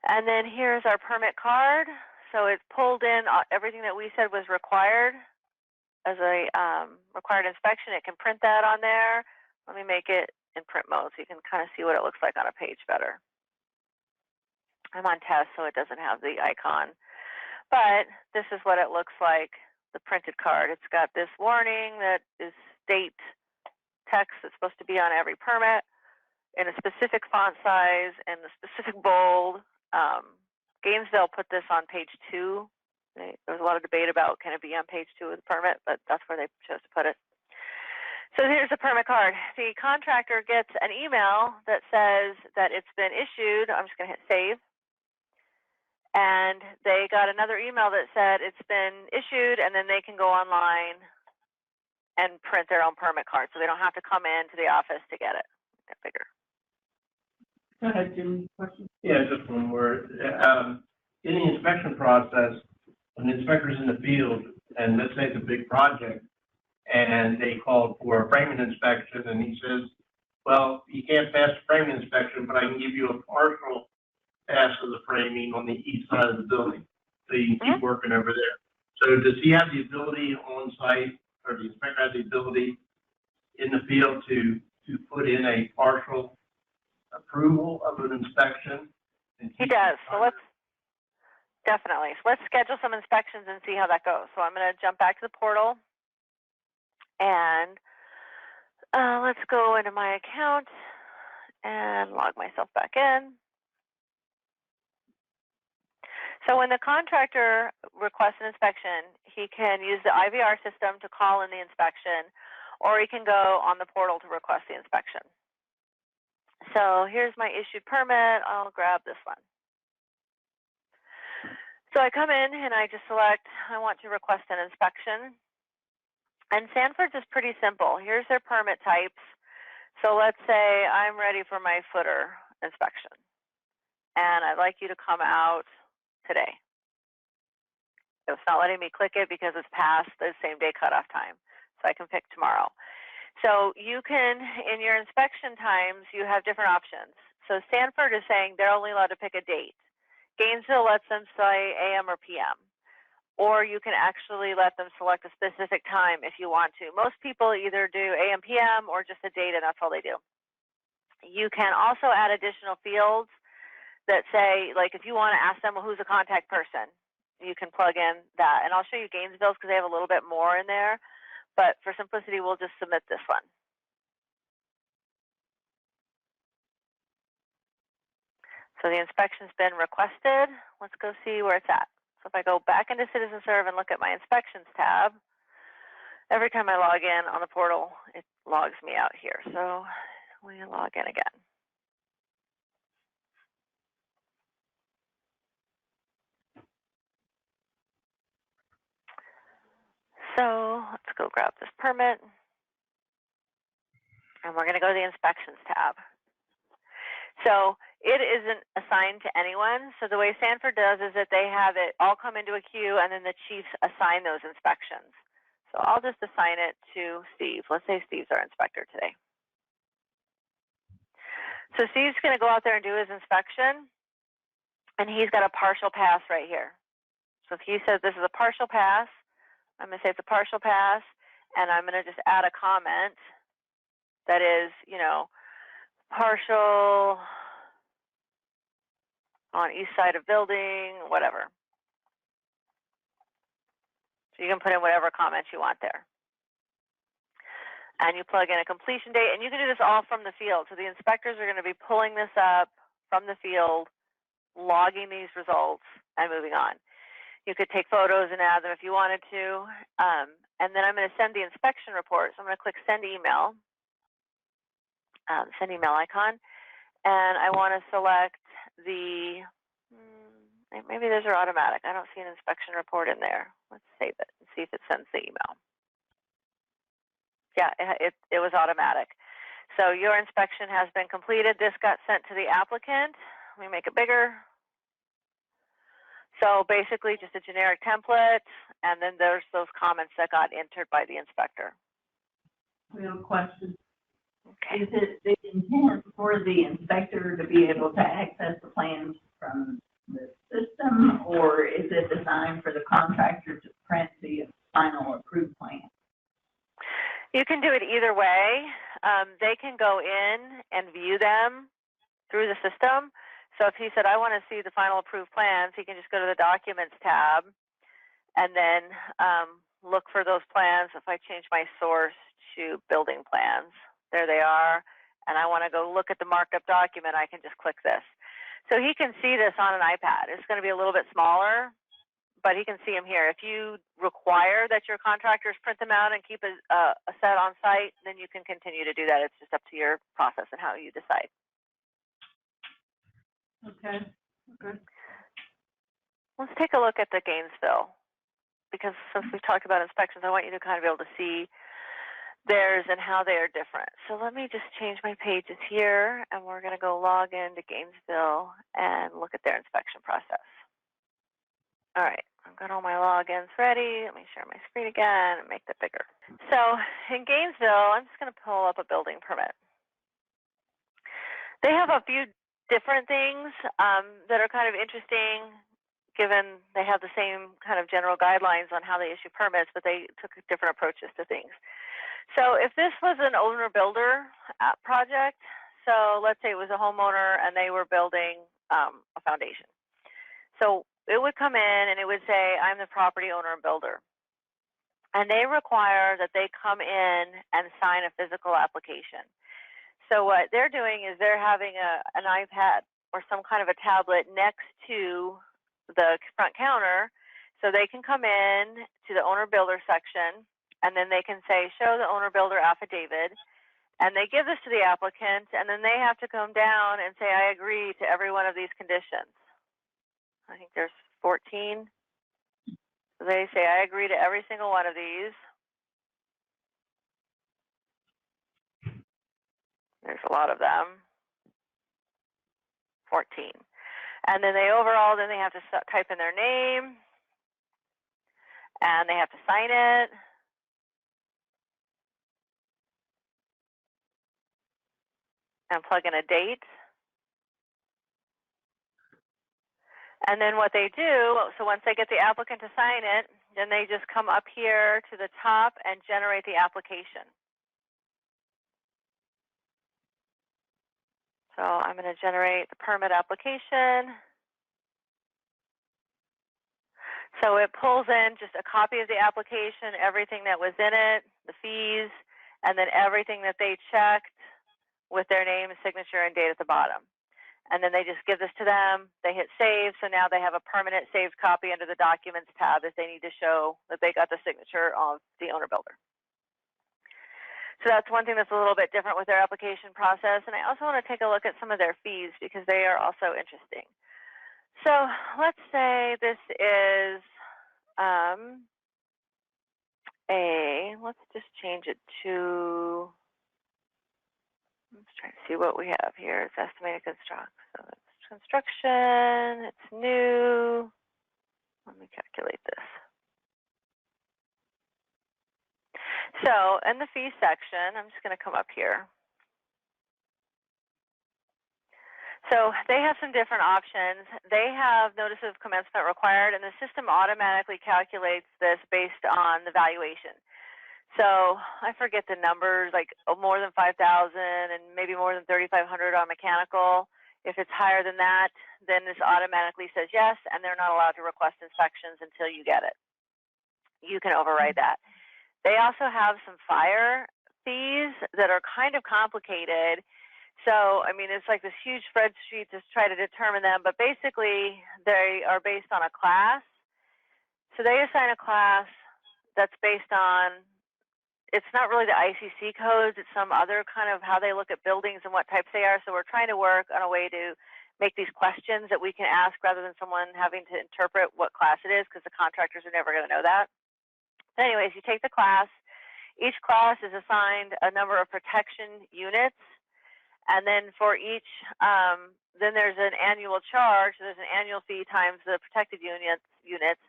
And then here's our permit card. So it's pulled in everything that we said was required as a required inspection. It can print that on there. Let me make it in print mode so you can kind of see what it looks like on a page better. I'm on test, so it doesn't have the icon. But this is what it looks like, the printed card. It's got this warning that is state text that's supposed to be on every permit in a specific font size and the specific bold. Gainesville put this on page 2. There was a lot of debate about can it be on page 2 of the permit, but that's where they chose to put it. So here's the permit card. The contractor gets an email that says that it's been issued. I'm just going to hit save. And they got another email that said it's been issued, and then they can go online and print their own permit card, so they don't have to come into the office to get it. Get bigger. Go ahead, Jimmy, question? Yeah, just one word. In the inspection process, when the inspector's in the field, and let's say it's a big project, and they called for a framing inspection, and he says, well, you can't pass the framing inspection, but I can give you a partial pass of the framing on the east side of the building, so you can keep working over there. So does he have the ability on site, or the inspector have the ability in the field to put in a partial approval of an inspection? He does. So let's definitely. So let's schedule some inspections and see how that goes. So I'm going to jump back to the portal, and let's go into my account and log myself back in. So when the contractor requests an inspection, he can use the IVR system to call in the inspection, or he can go on the portal to request the inspection. So here's my issued permit. I'll grab this one. So I come in and I just select, I want to request an inspection. And Sanford's is pretty simple. Here's their permit types. So let's say I'm ready for my footer inspection, and I'd like you to come out today. It's not letting me click it because it's past the same day cutoff time. So I can pick tomorrow. So you can, in your inspection times, you have different options. So Sanford is saying they're only allowed to pick a date. Gainesville lets them say AM or PM. Or you can actually let them select a specific time if you want to. Most people either do AM, PM, or just a date, and that's all they do. You can also add additional fields that say, like, if you want to ask them, well, who's a contact person, you can plug in that. And I'll show you Gainesville's because they have a little bit more in there. But for simplicity, we'll just submit this one. So the inspection's been requested. Let's go see where it's at. So if I go back into CitizenServe and look at my inspections tab, every time I log in on the portal, it logs me out here. So we log in again. So let's go grab this permit. And we're going to go to the inspections tab. So it isn't assigned to anyone. So the way Sanford does is that they have it all come into a queue, and then the chiefs assign those inspections. So I'll just assign it to Steve. Let's say Steve's our inspector today. So Steve's going to go out there and do his inspection, and he's got a partial pass right here. So if he says this is a partial pass, I'm going to say it's a partial pass, and I'm going to just add a comment that is, you know, partial on east side of building, whatever. So you can put in whatever comments you want there. And you plug in a completion date, and you can do this all from the field. So the inspectors are going to be pulling this up from the field, logging these results, and moving on. You could take photos and add them if you wanted to. And then I'm going to send the inspection report. So I'm going to click send email, send email icon. And I want to select the, maybe those are automatic. I don't see an inspection report in there. Let's save it and see if it sends the email. Yeah, it was automatic. So your inspection has been completed. This got sent to the applicant. Let me make it bigger. So basically just a generic template, and then there's those comments that got entered by the inspector. We have a question. Okay. Is it the intent for the inspector to be able to access the plans from the system, or is it designed for the contractor to print the final approved plan? You can do it either way. They can go in and view them through the system. So if he said, I want to see the final approved plans, he can just go to the Documents tab and then look for those plans. If I change my source to building plans, there they are. And I want to go look at the markup document, I can just click this. So he can see this on an iPad. It's going to be a little bit smaller, but he can see them here. If you require that your contractors print them out and keep a set on site, then you can continue to do that. It's just up to your process and how you decide. Okay, okay. Let's take a look at the Gainesville, because since we've talked about inspections, I want you to kind of be able to see theirs and how they are different. So let me just change my pages here, and we're going to go log into Gainesville and look at their inspection process. All right, I've got all my logins ready. Let me share my screen again and make that bigger. So in Gainesville, I'm just going to pull up a building permit. They have a few different things that are kind of interesting, given they have the same kind of general guidelines on how they issue permits, but they took different approaches to things. So if this was an owner-builder project, so let's say it was a homeowner and they were building a foundation. So it would come in and it would say, I'm the property owner and builder. And they require that they come in and sign a physical application. So what they're doing is they're having an iPad or some kind of a tablet next to the front counter, so they can come in to the owner-builder section, and then they can say, show the owner-builder affidavit, and they give this to the applicant, and then they have to come down and say, I agree to every one of these conditions. I think there's 14. So they say, I agree to every single one of these. There's a lot of them. 14. And then they have to type in their name, and they have to sign it. And plug in a date. And then what they do, so once they get the applicant to sign it, then they just come up here to the top and generate the application. So I'm going to generate the permit application. So it pulls in just a copy of the application, everything that was in it, the fees, and then everything that they checked with their name, signature, and date at the bottom. And then they just give this to them. They hit save, so now they have a permanent saved copy under the Documents tab if they need to show that they got the signature of the owner-builder. So that's one thing that's a little bit different with their application process. And I also want to take a look at some of their fees because they are also interesting. So let's say this is let's just change it to, let's try to see what we have here. It's estimated construct. So it's construction, it's new. Let me calculate this. So in the fee section, I'm just going to come up here. So they have some different options. They have notice of commencement required, and the system automatically calculates this based on the valuation. So I forget the numbers, like more than 5,000 and maybe more than 3,500 on mechanical. If it's higher than that, then this automatically says yes, and they're not allowed to request inspections until you get it. You can override that. They also have some fire fees that are kind of complicated. So, I mean, it's like this huge spreadsheet to try to determine them, but basically they are based on a class. So they assign a class that's based on, it's not really the ICC codes, it's some other kind of how they look at buildings and what types they are. So we're trying to work on a way to make these questions that we can ask rather than someone having to interpret what class it is, because the contractors are never going to know that. Anyways, you take the class. Each class is assigned a number of protection units, and then for each, then there's an annual charge. So there's an annual fee times the protected units,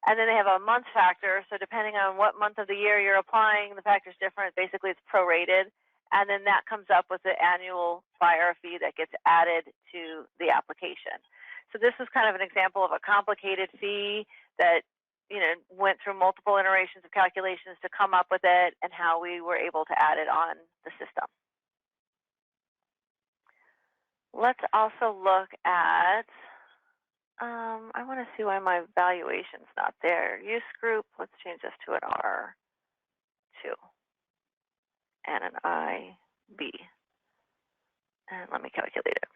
and then they have a month factor. So depending on what month of the year you're applying, the factor's different. Basically, it's prorated, and then that comes up with the annual fire fee that gets added to the application. So this is kind of an example of a complicated fee that, you know, went through multiple iterations of calculations to come up with it and how we were able to add it on the system. Let's also look at I want to see why my valuation's not there. Use group, let's change this to an R2 and an IB. And let me calculate it.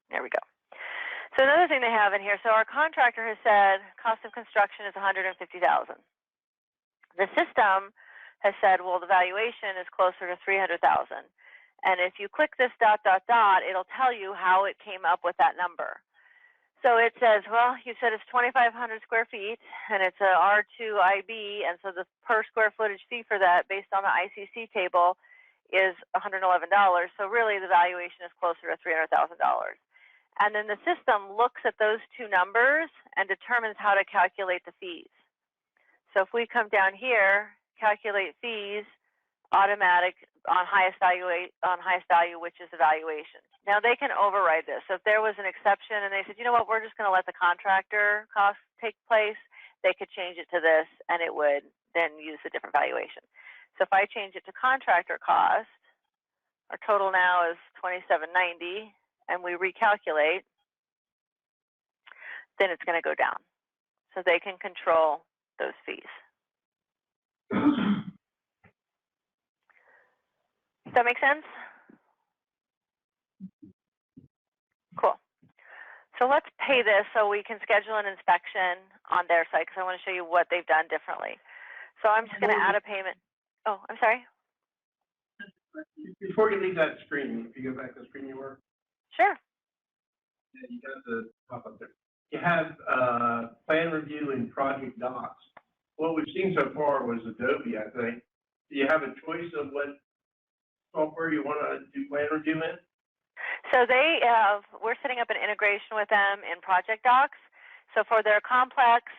There we go. So another thing they have in here, so our contractor has said cost of construction is $150,000. The system has said, well, the valuation is closer to $300,000. And if you click this ... it'll tell you how it came up with that number. So it says, well, you said it's 2,500 square feet, and it's a R2 IB, and so the per square footage fee for that, based on the ICC table, is $111. So really, the valuation is closer to $300,000. And then the system looks at those two numbers and determines how to calculate the fees. So if we come down here, calculate fees, automatic on highest value, which is evaluation. Now they can override this. So if there was an exception and they said, you know what, we're just going to let the contractor cost take place, they could change it to this, and it would then use a different valuation. So if I change it to contractor cost, our total now is $27.90, and we recalculate, then it's going to go down. So they can control those fees. Does that make sense? Cool. So let's pay this so we can schedule an inspection on their site, because I want to show you what they've done differently. So I'm just going to add a payment. Oh, I'm sorry. Before you leave that screen, if you go back to the screen you were. Sure. Yeah, you got the pop up there. You have plan review and project docs. What we've seen so far was Adobe, I think. Do you have a choice of what software you want to do plan review in? So we're setting up an integration with them in project docs. So for their complex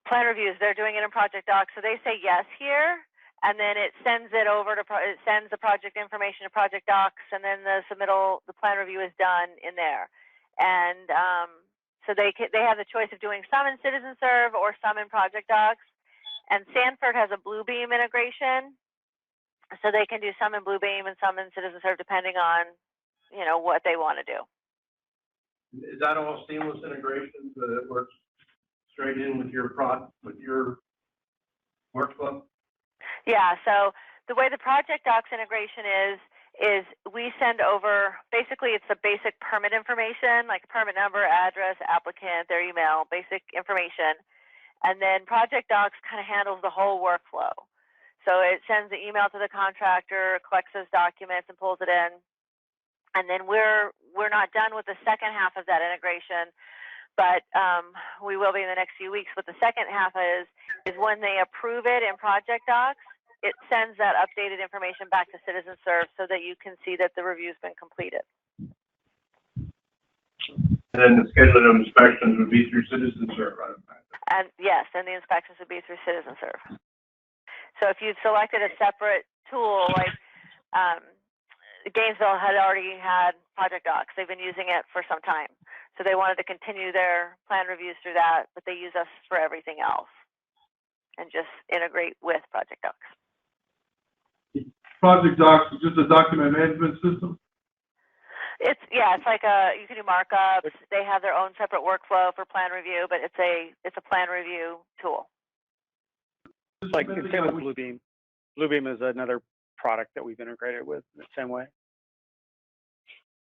plan reviews, they're doing it in project docs. So they say yes here, and then it sends it over to, it sends the project information to project docs, and then the plan review is done in there. And so they have the choice of doing some in CitizenServe or some in project docs. And Sanford has a Bluebeam integration, so they can do some in Bluebeam and some in CitizenServe depending on, you know, what they want to do. Is that all seamless integration so that it works straight in with your workflow? Yeah, so the way the project docs integration is we send over, basically it's the basic permit information, like permit number, address, applicant, their email, basic information. And then project docs kind of handles the whole workflow. So it sends the email to the contractor, collects those documents and pulls it in. And then we're not done with the second half of that integration, but we will be in the next few weeks. What the second half is when they approve it in project docs, it sends that updated information back to CitizenServe so that you can see that the review's been completed. And then the scheduling of inspections would be through CitizenServe, right? And yes, and the inspections would be through CitizenServe. So if you'd selected a separate tool, like Gainesville had already had project docs. They've been using it for some time. So they wanted to continue their plan reviews through that, but they use us for everything else and just integrate with project docs. Project docs is just a document management system? It's like you can do markups. They have their own separate workflow for plan review, but it's a plan review tool. Like same with Bluebeam. Bluebeam is another product that we've integrated with in the same way.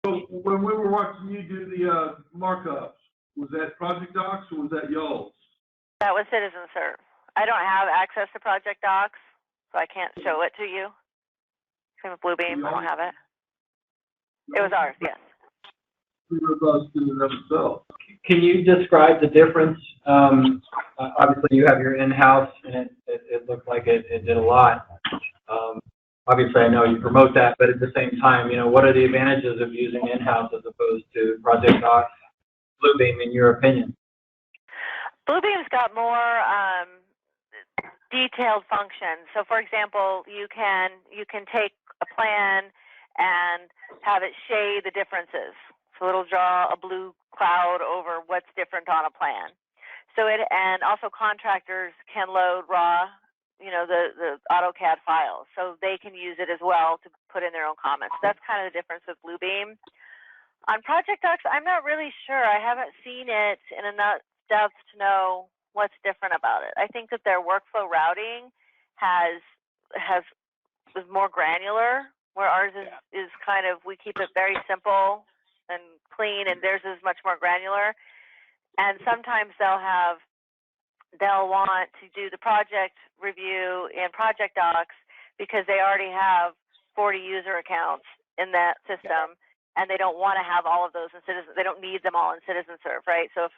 So when we were watching you do the markups, was that project docs or was that y'all's? That was CitizenServe. I don't have access to project docs, so I can't show it to you. Same with Bluebeam, I don't have it. It was ours, yes. Can you describe the difference? Obviously, you have your in-house, and it looked like it did a lot. Obviously, I know you promote that, but at the same time, you know, what are the advantages of using in-house as opposed to project docs, Bluebeam, in your opinion? Bluebeam's got more detailed functions. So, for example, you can take a plan and have it shade the differences. So it'll draw a blue cloud over what's different on a plan. So and also contractors can load raw, you know, the AutoCAD files, so they can use it as well to put in their own comments. That's kind of the difference with Bluebeam. On Project Docs, I'm not really sure. I haven't seen it in enough depth to know what's different about it. I think that their workflow routing is more granular, where ours is kind of, we keep it very simple and clean, and theirs is much more granular. And sometimes they'll want to do the project review in Project Docs because they already have 40 user accounts in that system, and they don't want to have all of those in Citizen. They don't need them all in CitizenServe, right? So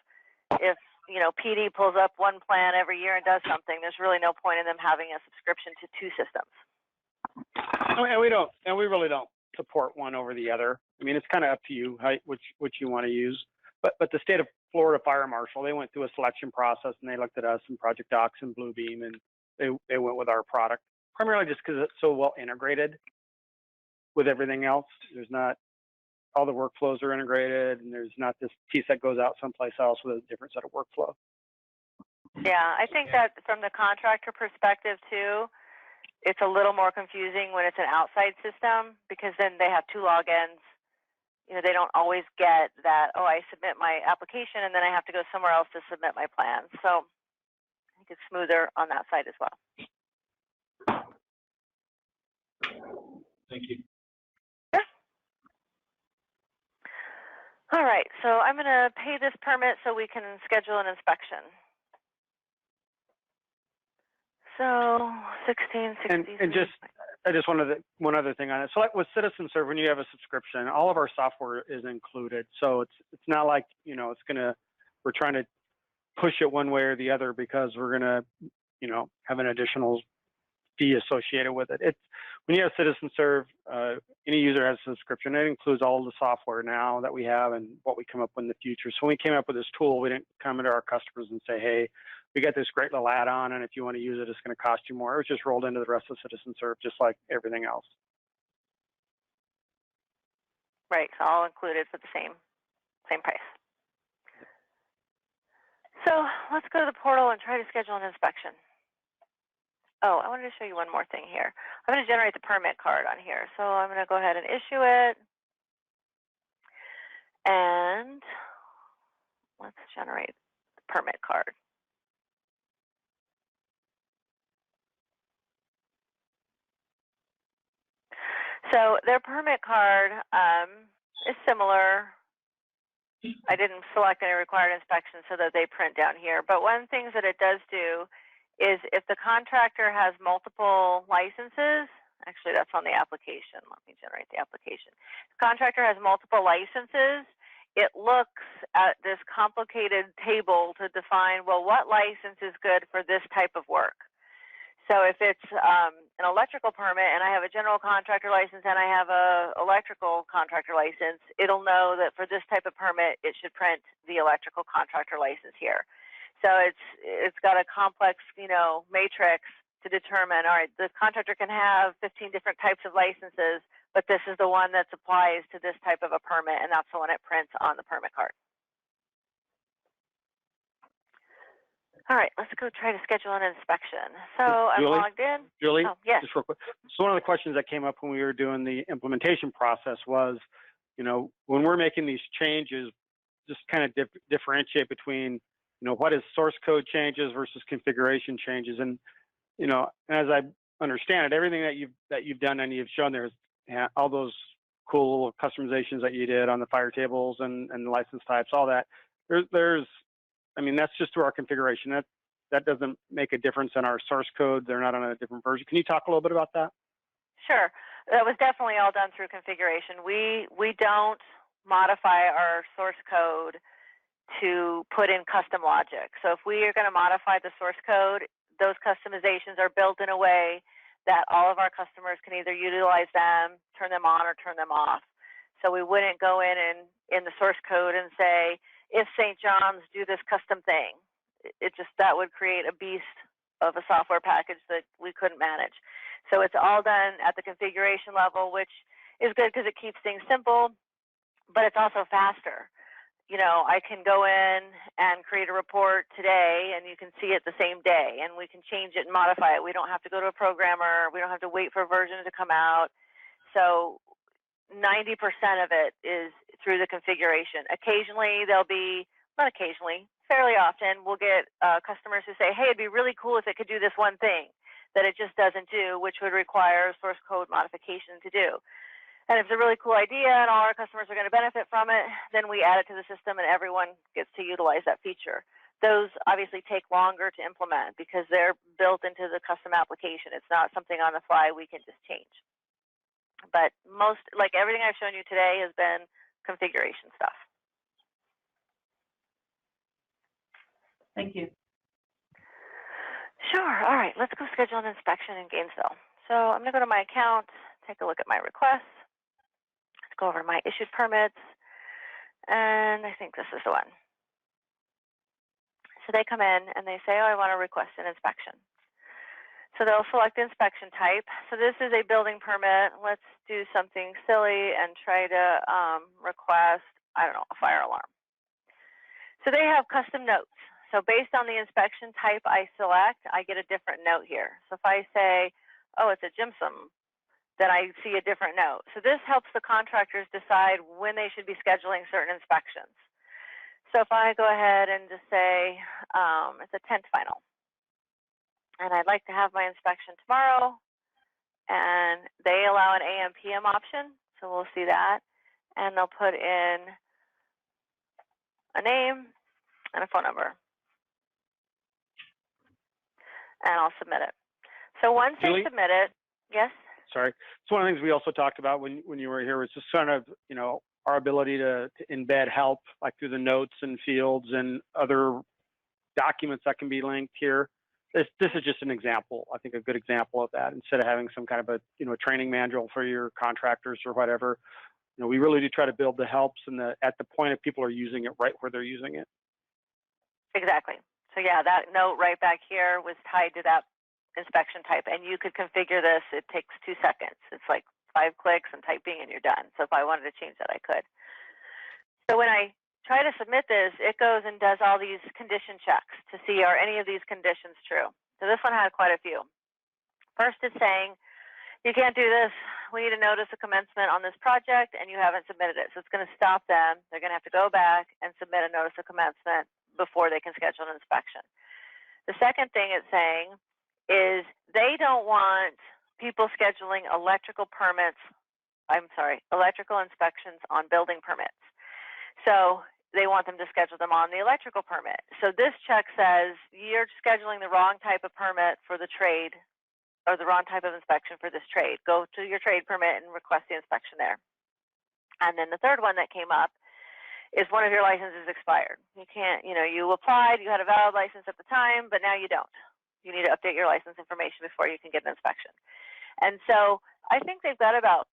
if you know, PD pulls up one plan every year and does something, there's really no point in them having a subscription to two systems. And we really don't support one over the other. I mean, it's kind of up to you which you want to use. But the state of Florida Fire Marshal, they went through a selection process, and they looked at us and Project Docs and Bluebeam, and they went with our product, primarily just because it's so well integrated with everything else. There's not, all the workflows are integrated, and there's not this piece that goes out someplace else with a different set of workflow. Yeah, I think that from the contractor perspective too, it's a little more confusing when it's an outside system, because then they have two logins. You know, they don't always get that, oh, I submit my application and then I have to go somewhere else to submit my plan. So I think it's smoother on that side as well. Thank you. All right, so I'm going to pay this permit so we can schedule an inspection. So 1660. And I just wanted one other thing on it. So like with CitizenServe, when you have a subscription, all of our software is included. So it's not like, you know, we're trying to push it one way or the other because we're going to, you know, have an additional fee associated with it. It's when you have CitizenServe, any user has a subscription. It includes all of the software now that we have and what we come up with in the future. So when we came up with this tool, we didn't come into our customers and say, hey, we got this great little add-on, and if you want to use it, it's going to cost you more. It was just rolled into the rest of CitizenServe, just like everything else. Right, so all included for the same price. So let's go to the portal and try to schedule an inspection. Oh, I wanted to show you one more thing here. I'm going to generate the permit card on here. So I'm going to go ahead and issue it. And let's generate the permit card. So their permit card is similar. I didn't select any required inspections so that they print down here. But one thing that it does do is if the contractor has multiple licenses, actually that's on the application. Let me generate the application. If the contractor has multiple licenses, it looks at this complicated table to define, well, what license is good for this type of work? So if it's an electrical permit and I have a general contractor license and I have a electrical contractor license, it'll know that for this type of permit, it should print the electrical contractor license here. So it's got a complex, you know, matrix to determine, all right, the contractor can have 15 different types of licenses, but this is the one that applies to this type of a permit, and that's the one it prints on the permit card. All right, let's go try to schedule an inspection. So I'm Julie? logged in. Julie, oh, yes. just real quick. So one of the questions that came up when we were doing the implementation process was, you know, when we're making these changes, just kind of differentiate between, you know, what is source code changes versus configuration changes. And, you know, as I understand it, everything that you've done and you've shown there is all those cool customizations that you did on the fire tables and the license types, all that. There's I mean, that's just through our configuration. That doesn't make a difference in our source code. They're not on a different version. Can you talk a little bit about that? Sure. That was definitely all done through configuration. We don't modify our source code to put in custom logic. So if we are going to modify the source code, those customizations are built in a way that all of our customers can either utilize them, turn them on, or turn them off. So we wouldn't go in the source code and say, if St. John's do this custom thing, that would create a beast of a software package that we couldn't manage. So it's all done at the configuration level, which is good because it keeps things simple, but it's also faster. You know, I can go in and create a report today and you can see it the same day, and we can change it and modify it. We don't have to go to a programmer. We don't have to wait for a version to come out. So 90% of it is through the configuration. Occasionally, there'll be, not occasionally, fairly often, we'll get customers who say, hey, it'd be really cool if it could do this one thing that it just doesn't do, which would require source code modification to do. And if it's a really cool idea and all our customers are going to benefit from it, then we add it to the system and everyone gets to utilize that feature. Those obviously take longer to implement because they're built into the custom application. It's not something on the fly we can just change. But most, like everything I've shown you today has been configuration stuff. Thank you. Sure. All right. Let's go schedule an inspection in Gainesville. So I'm going to go to my account, take a look at my requests. Let's go over my issued permits. And I think this is the one. So they come in and they say, oh, I want to request an inspection. So they'll select the inspection type. So this is a building permit. Let's do something silly and try to request, I don't know, a fire alarm. So they have custom notes. So based on the inspection type I select, I get a different note here. So if I say, oh, it's a gypsum, then I see a different note. So this helps the contractors decide when they should be scheduling certain inspections. So if I go ahead and just say it's a tent final, and I'd like to have my inspection tomorrow, and they allow an AM/PM option, so we'll see that, and they'll put in a name and a phone number. And I'll submit it. So once Julie? they submit it, yes? Sorry. It's one of the things we also talked about when you were here was just kind of, you know, our ability to embed help like through the notes and fields and other documents that can be linked here. This is just an example, I think a good example of that. Instead of having some kind of a, you know, a training manual for your contractors or whatever, you know, we really do try to build the helps and at the point of people are using it right where they're using it. Exactly. So yeah, that note right back here was tied to that inspection type, and you could configure this. It takes 2 seconds. It's like 5 clicks and typing and you're done. So if I wanted to change that, I could. So when I try to submit this, it goes and does all these condition checks to see are any of these conditions true. So this one had quite a few. First it's saying, you can't do this. We need a notice of commencement on this project and you haven't submitted it. So it's going to stop them. They're going to have to go back and submit a notice of commencement before they can schedule an inspection. The second thing it's saying is they don't want people scheduling electrical inspections on building permits. So they want them to schedule them on the electrical permit. So this check says you're scheduling the wrong type of permit for the trade or the wrong type of inspection for this trade. Go to your trade permit and request the inspection there. And then the third one that came up is one of your licenses expired. You can't, you know, you applied, you had a valid license at the time, but now you don't. You need to update your license information before you can get an inspection. And so I think they've got about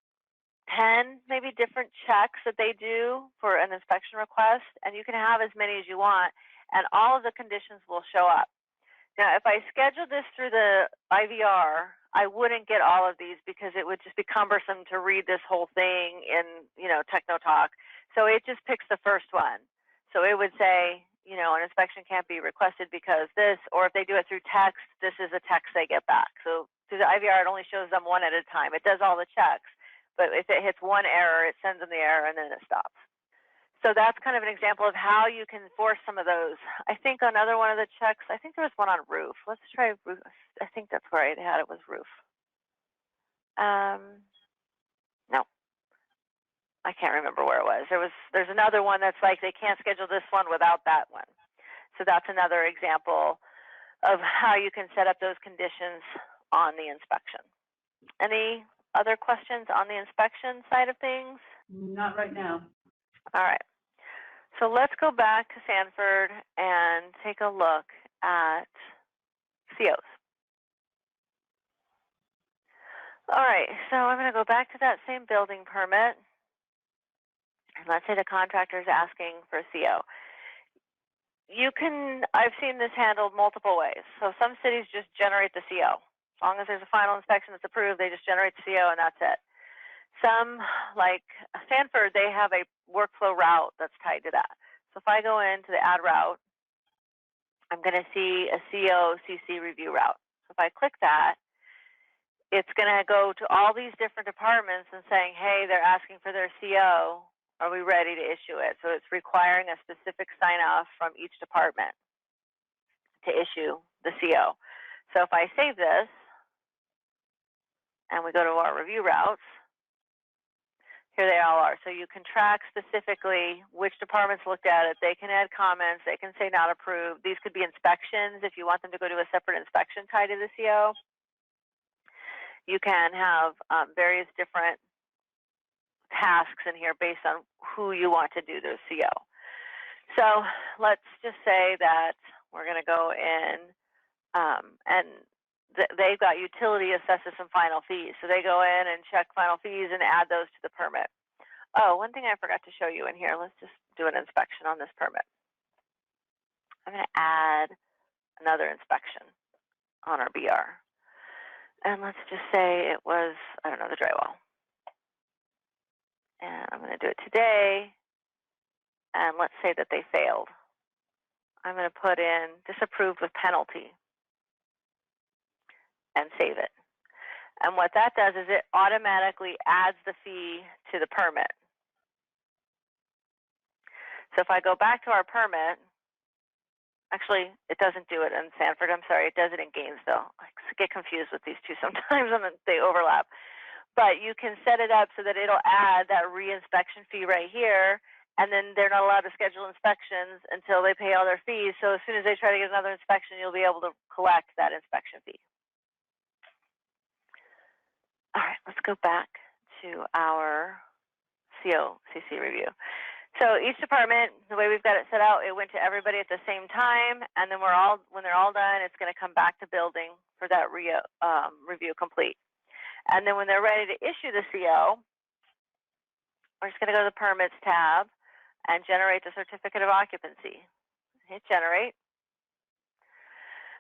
10 maybe different checks that they do for an inspection request, and you can have as many as you want, and all of the conditions will show up. Now, if I scheduled this through the IVR, I wouldn't get all of these because it would just be cumbersome to read this whole thing in, you know, TechnoTalk. So it just picks the first one. So it would say, you know, an inspection can't be requested because this, or if they do it through text, this is a text they get back. So through the IVR, it only shows them one at a time. It does all the checks, but if it hits one error, it sends them the error and then it stops. So that's kind of an example of how you can force some of those. I think another one of the checks, I think there was one on roof. Let's try roof. I think that's where I had it was roof. No. I can't remember where it was. There's another one that's like they can't schedule this one without that one. So that's another example of how you can set up those conditions on the inspection. Any other questions on the inspection side of things? Not right now. All right. So let's go back to Sanford and take a look at COs. All right, so I'm going to go back to that same building permit. And let's say the contractor is asking for a CO. I've seen this handled multiple ways. So some cities just generate the CO. As long as there's a final inspection that's approved, they just generate the CO and that's it. Some, like Sanford, they have a workflow route that's tied to that. So if I go into the add route, I'm going to see a CO CC review route. So if I click that, it's going to go to all these different departments and saying, hey, they're asking for their CO. Are we ready to issue it? So it's requiring a specific sign off from each department to issue the CO. So if I save this and we go to our review routes, here they all are. So you can track specifically which departments looked at it. They can add comments. They can say not approved. These could be inspections if you want them to go to a separate inspection tied to the CO. You can have various different tasks in here based on who you want to do the CO. So let's just say that we're going to go in and they've got utility assesses some final fees. So they go in and check final fees and add those to the permit. Oh, one thing I forgot to show you in here. Let's just do an inspection on this permit. I'm going to add another inspection on our BR. And let's just say it was, I don't know, the drywall. And I'm going to do it today. And let's say that they failed. I'm going to put in disapproved with penalty and save it. And what that does is it automatically adds the fee to the permit. So if I go back to our permit, actually, it doesn't do it in Sanford. I'm sorry, it does it in Gainesville. I get confused with these two sometimes and they overlap. But you can set it up so that it'll add that re-inspection fee right here, and then they're not allowed to schedule inspections until they pay all their fees. So as soon as they try to get another inspection, you'll be able to collect that inspection fee. All right, let's go back to our COCC review. So each department, the way we've got it set out, it went to everybody at the same time, and then when they're all done, it's going to come back to building for that review complete. And then when they're ready to issue the CO, we're just going to go to the Permits tab and generate the certificate of occupancy. Hit Generate.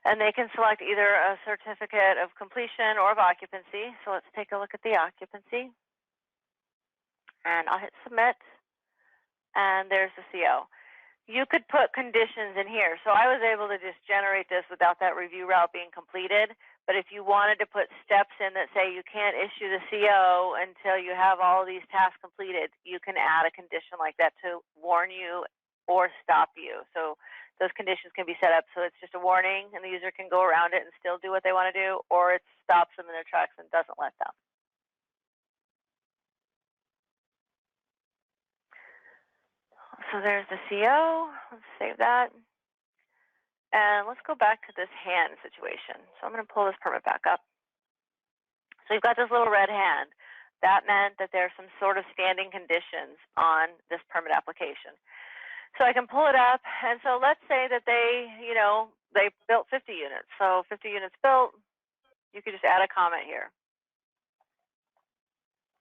And they can select either a certificate of completion or of occupancy. So let's take a look at the occupancy. And I'll hit Submit. And there's the CO. You could put conditions in here. So I was able to just generate this without that review route being completed. But if you wanted to put steps in that say you can't issue the CO until you have all of these tasks completed, you can add a condition like that to warn you or stop you. So those conditions can be set up so it's just a warning and the user can go around it and still do what they want to do, or it stops them in their tracks and doesn't let them. So there's the CO. Let's save that. And let's go back to this hand situation. So I'm going to pull this permit back up. So you've got this little red hand. That meant that there's some sort of standing conditions on this permit application. So I can pull it up. And so let's say that they built 50 units. So 50 units built, you could just add a comment here.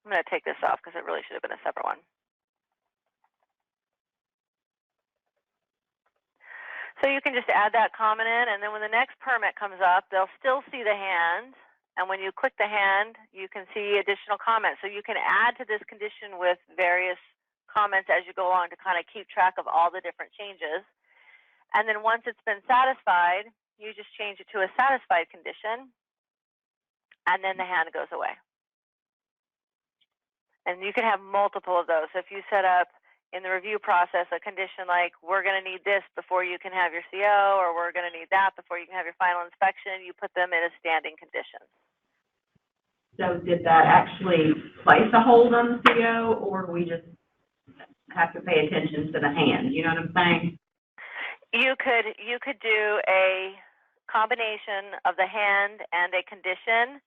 I'm going to take this off because it really should have been a separate one. So you can just add that comment in, and then when the next permit comes up, they'll still see the hand. And when you click the hand, you can see additional comments. So you can add to this condition with various comments as you go along to kind of keep track of all the different changes. And then once it's been satisfied, you just change it to a satisfied condition, and then the hand goes away. And you can have multiple of those. So if you set up in the review process a condition like, we're going to need this before you can have your CO, or we're going to need that before you can have your final inspection, you put them in a standing condition. So did that actually place a hold on the CO, or we just have to pay attention to the hand? You know what I'm saying? You could do a combination of the hand and a condition.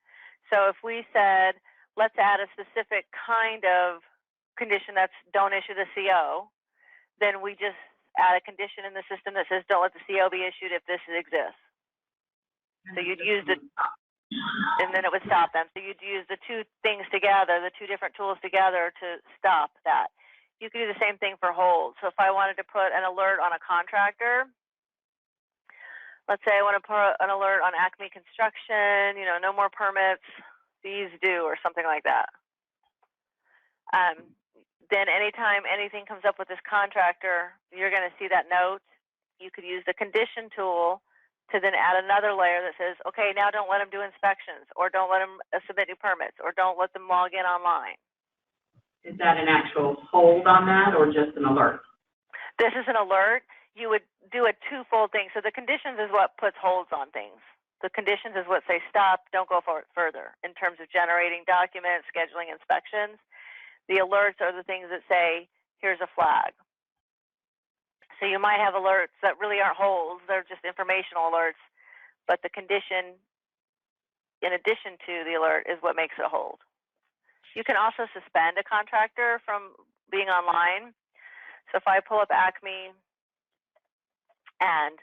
So if we said, let's add a specific kind of condition that's don't issue the CO, then we just add a condition in the system that says don't let the CO be issued if this exists. So you'd use the, and then it would stop them. So you'd use the two things together, the two different tools together to stop that. You could do the same thing for hold. So if I wanted to put an alert on a contractor, let's say I want to put an alert on Acme Construction, no more permits, fees due, or something like that. Then anytime anything comes up with this contractor, you're going to see that note. You could use the condition tool to then add another layer that says, okay, now don't let them do inspections, or don't let them submit new permits, or don't let them log in online. Is that an actual hold on that or just an alert? This is an alert. You would do a twofold thing. So the conditions is what puts holds on things. The conditions is what say stop, don't go further in terms of generating documents, scheduling inspections. The alerts are the things that say, here's a flag. So you might have alerts that really aren't holds, they're just informational alerts, but the condition in addition to the alert is what makes it a hold. You can also suspend a contractor from being online. So if I pull up Acme and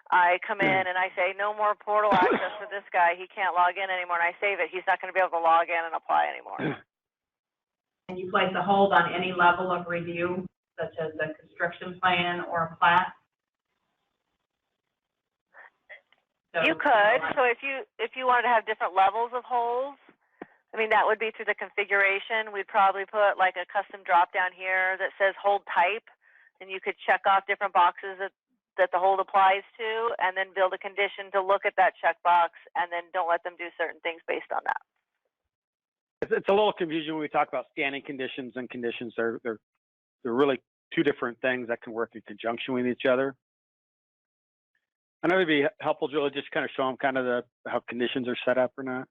I come in and I say, no more portal access for this guy, he can't log in anymore, and I save it, he's not going to be able to log in and apply anymore. And you place a hold on any level of review, such as a construction plan or a plat? So, You could. So if you wanted to have different levels of holds, I mean, that would be through the configuration. We'd probably put like a custom drop down here that says hold type, and you could check off different boxes that the hold applies to, and then build a condition to look at that checkbox, and then don't let them do certain things based on that. It's a little confusing when we talk about standing conditions and conditions. They're really two different things that can work in conjunction with each other. I know it'd be helpful, Julie, just kind of show them kind of how conditions are set up or not.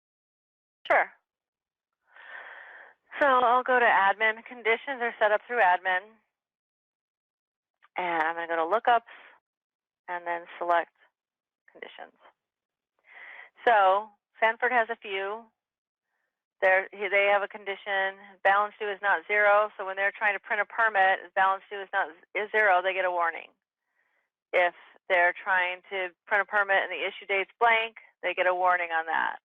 Sure. So I'll go to admin. Conditions are set up through admin. And I'm going to go to lookups and then select conditions. So Sanford has a few. They have a condition, balance due is not zero. So when they're trying to print a permit, balance due is zero, they get a warning. If they're trying to print a permit and the issue date's blank, they get a warning on that.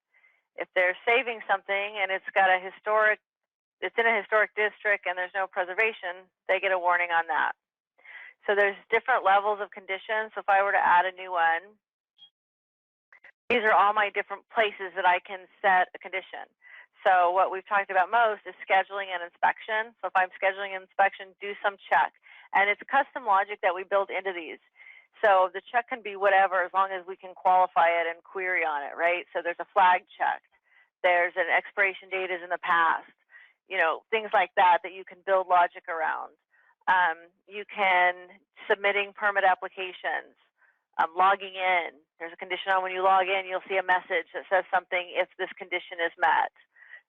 If they're saving something and it's in a historic district and there's no preservation, they get a warning on that. So there's different levels of conditions. So if I were to add a new one, these are all my different places that I can set a condition. So what we've talked about most is scheduling an inspection. So if I'm scheduling an inspection, do some check. And it's custom logic that we build into these. So the check can be whatever as long as we can qualify it and query on it, right? So there's a flag check. There's an expiration date is in the past. You know, things like that you can build logic around. You can submitting permit applications, logging in. There's a condition on when you log in, you'll see a message that says something if this condition is met.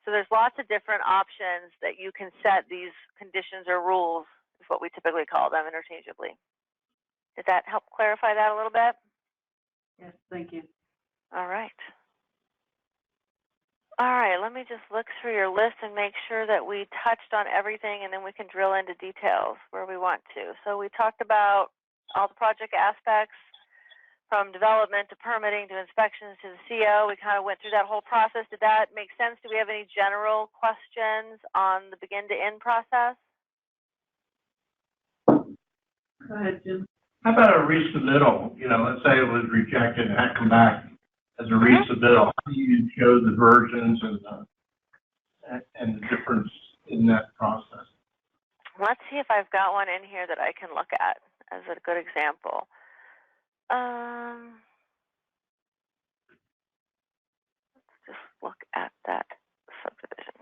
So there's lots of different options that you can set these conditions or rules, is what we typically call them interchangeably. Did that help clarify that a little bit? Yes, thank you. All right. All right, let me just look through your list and make sure that we touched on everything, and then we can drill into details where we want to. So we talked about all the project aspects, from development to permitting to inspections to the CO. We kind of went through that whole process. Did that make sense? Do we have any general questions on the begin to end process? Go ahead, Jim. How about a resubmittal? You know, let's say it was rejected and had come back as a resubmittal. How do you show the versions and the difference in that process? Let's see if I've got one in here that I can look at as a good example. Let's just look at that subdivision.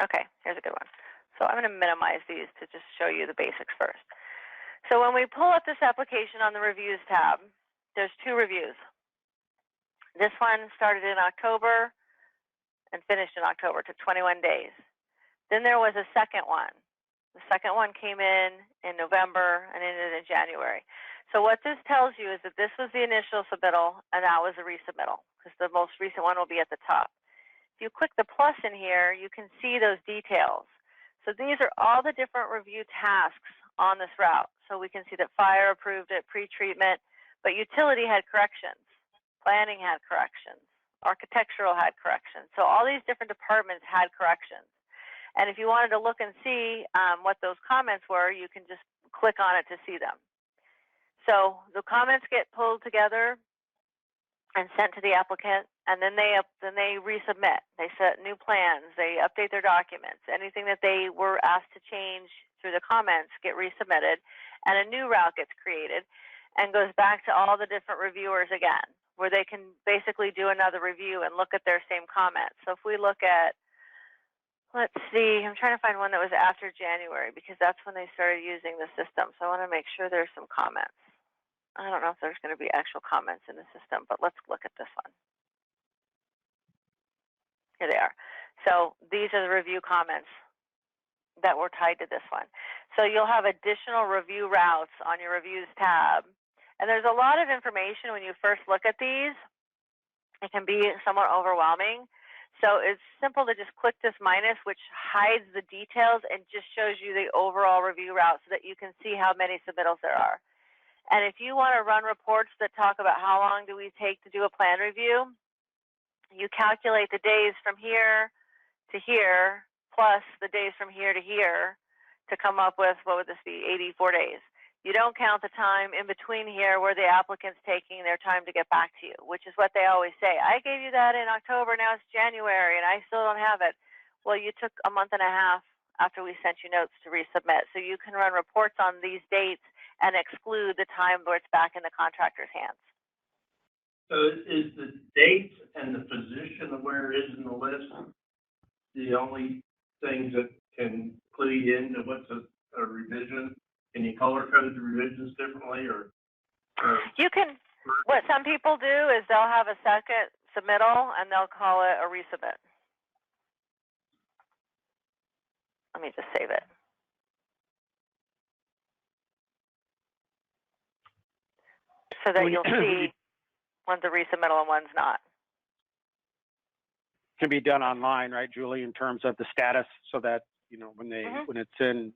Okay, here's a good one. So I'm going to minimize these to just show you the basics first. So when we pull up this application on the Reviews tab, there's two reviews. This one started in October and finished in October, took 21 days. Then there was a second one. The second one came in November and ended in January. So what this tells you is that this was the initial submittal and that was a resubmittal, because the most recent one will be at the top. If you click the plus in here, you can see those details. So these are all the different review tasks on this route. So we can see that fire approved it, pre-treatment, but utility had corrections, planning had corrections, architectural had corrections. So all these different departments had corrections. And if you wanted to look and see what those comments were, you can just click on it to see them. So the comments get pulled together and sent to the applicant, and then they resubmit. They set new plans, they update their documents. Anything that they were asked to change through the comments get resubmitted, and a new route gets created and goes back to all the different reviewers again, where they can basically do another review and look at their same comments. So if we look at, let's see, I'm trying to find one that was after January, because that's when they started using the system. So I want to make sure there's some comments. I don't know if there's going to be actual comments in the system, but let's look at this one. Here they are. So these are the review comments that were tied to this one. So you'll have additional review routes on your reviews tab. And there's a lot of information when you first look at these. It can be somewhat overwhelming. So it's simple to just click this minus, which hides the details and just shows you the overall review route so that you can see how many submittals there are. And if you want to run reports that talk about how long do we take to do a plan review, you calculate the days from here to here plus the days from here to here to come up with, what would this be, 84 days. You don't count the time in between here where the applicant's taking their time to get back to you, which is what they always say. I gave you that in October, now it's January, and I still don't have it. Well, you took a month and a half after we sent you notes to resubmit. So you can run reports on these dates and exclude the time where it's back in the contractor's hands. So is the date and the position of where it is in the list the only things that can clue into what's a revision? Can you color code the revisions differently, or? You can, what some people do is they'll have a second submittal and they'll call it a resubmit. Let me just save it. So that you'll see one's a resubmittal and one's not. Can be done online, right, Julie, in terms of the status, so that, you know, when they, when it's in,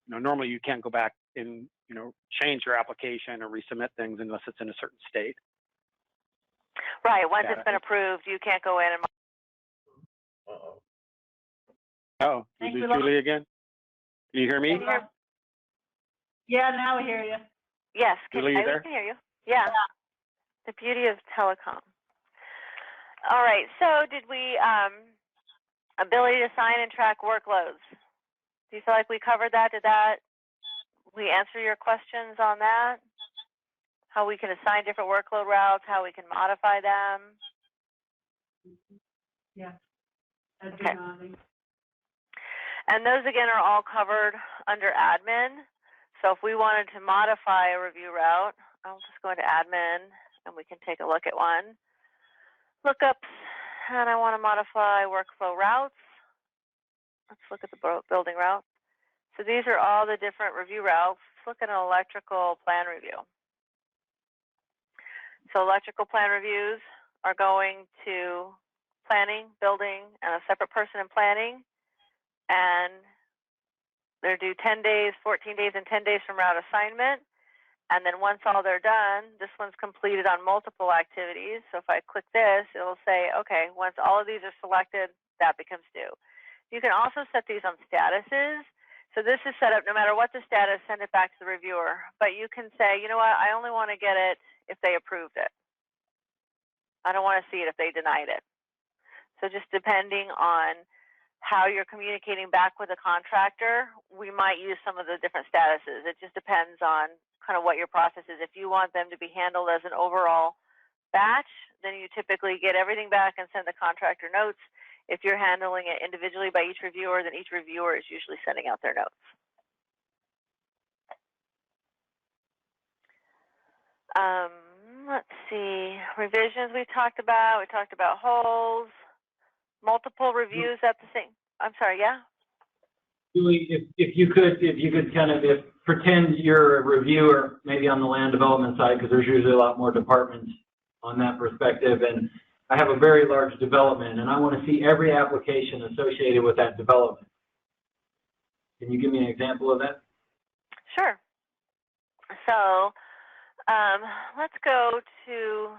you know, normally you can't go back and, you know, change your application or resubmit things unless it's in a certain state. Right, once it's been approved, you can't go in and. Oh, did you lose Julie again? Can you hear me? Yeah, now we hear you. Yes, Julie, you there? I can hear you. Yeah. The beauty of telecom. All right, so did we, ability to sign and track workloads. Do you feel like we covered that? Did we answer your questions on that? How we can assign different workload routes, how we can modify them? Yeah. Okay. And those, again, are all covered under admin. So if we wanted to modify a review route, I'll just go into admin and we can take a look at one. Lookups, and I want to modify workflow routes. Let's look at the building route. So these are all the different review routes. Let's look at an electrical plan review. So electrical plan reviews are going to planning, building, and a separate person in planning. And they're due 10 days, 14 days, and 10 days from route assignment. And then once all they're done, this one's completed on multiple activities. So if I click this, it'll say, okay, once all of these are selected, that becomes due. You can also set these on statuses. So this is set up no matter what the status, send it back to the reviewer. But you can say, you know what, I only want to get it if they approved it. I don't want to see it if they denied it. So just depending on how you're communicating back with a contractor, we might use some of the different statuses. It just depends on kind of what your process is. If you want them to be handled as an overall batch, then you typically get everything back and send the contractor notes. If you're handling it individually by each reviewer, then each reviewer is usually sending out their notes. Let's see, revisions we talked about holds, multiple reviews at the same, I'm sorry, yeah? Julie, if you could kind of pretend you're a reviewer, maybe on the land development side, because there's usually a lot more departments on that perspective, and I have a very large development, and I want to see every application associated with that development. Can you give me an example of that? Sure. So let's go to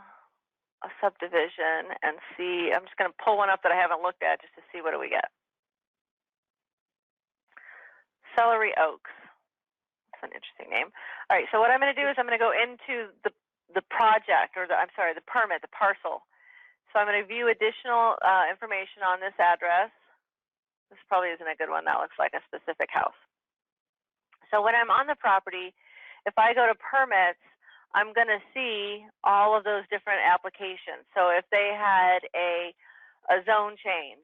a subdivision and see. I'm just going to pull one up that I haven't looked at just to see what do we get. Celery Oaks. That's an interesting name. All right, so what I'm going to do is I'm going to go into the the project, or I'm sorry, the permit, the parcel. So I'm going to view additional information on this address. This probably isn't a good one. That looks like a specific house. So when I'm on the property, if I go to permits, I'm going to see all of those different applications. So if they had a zone change,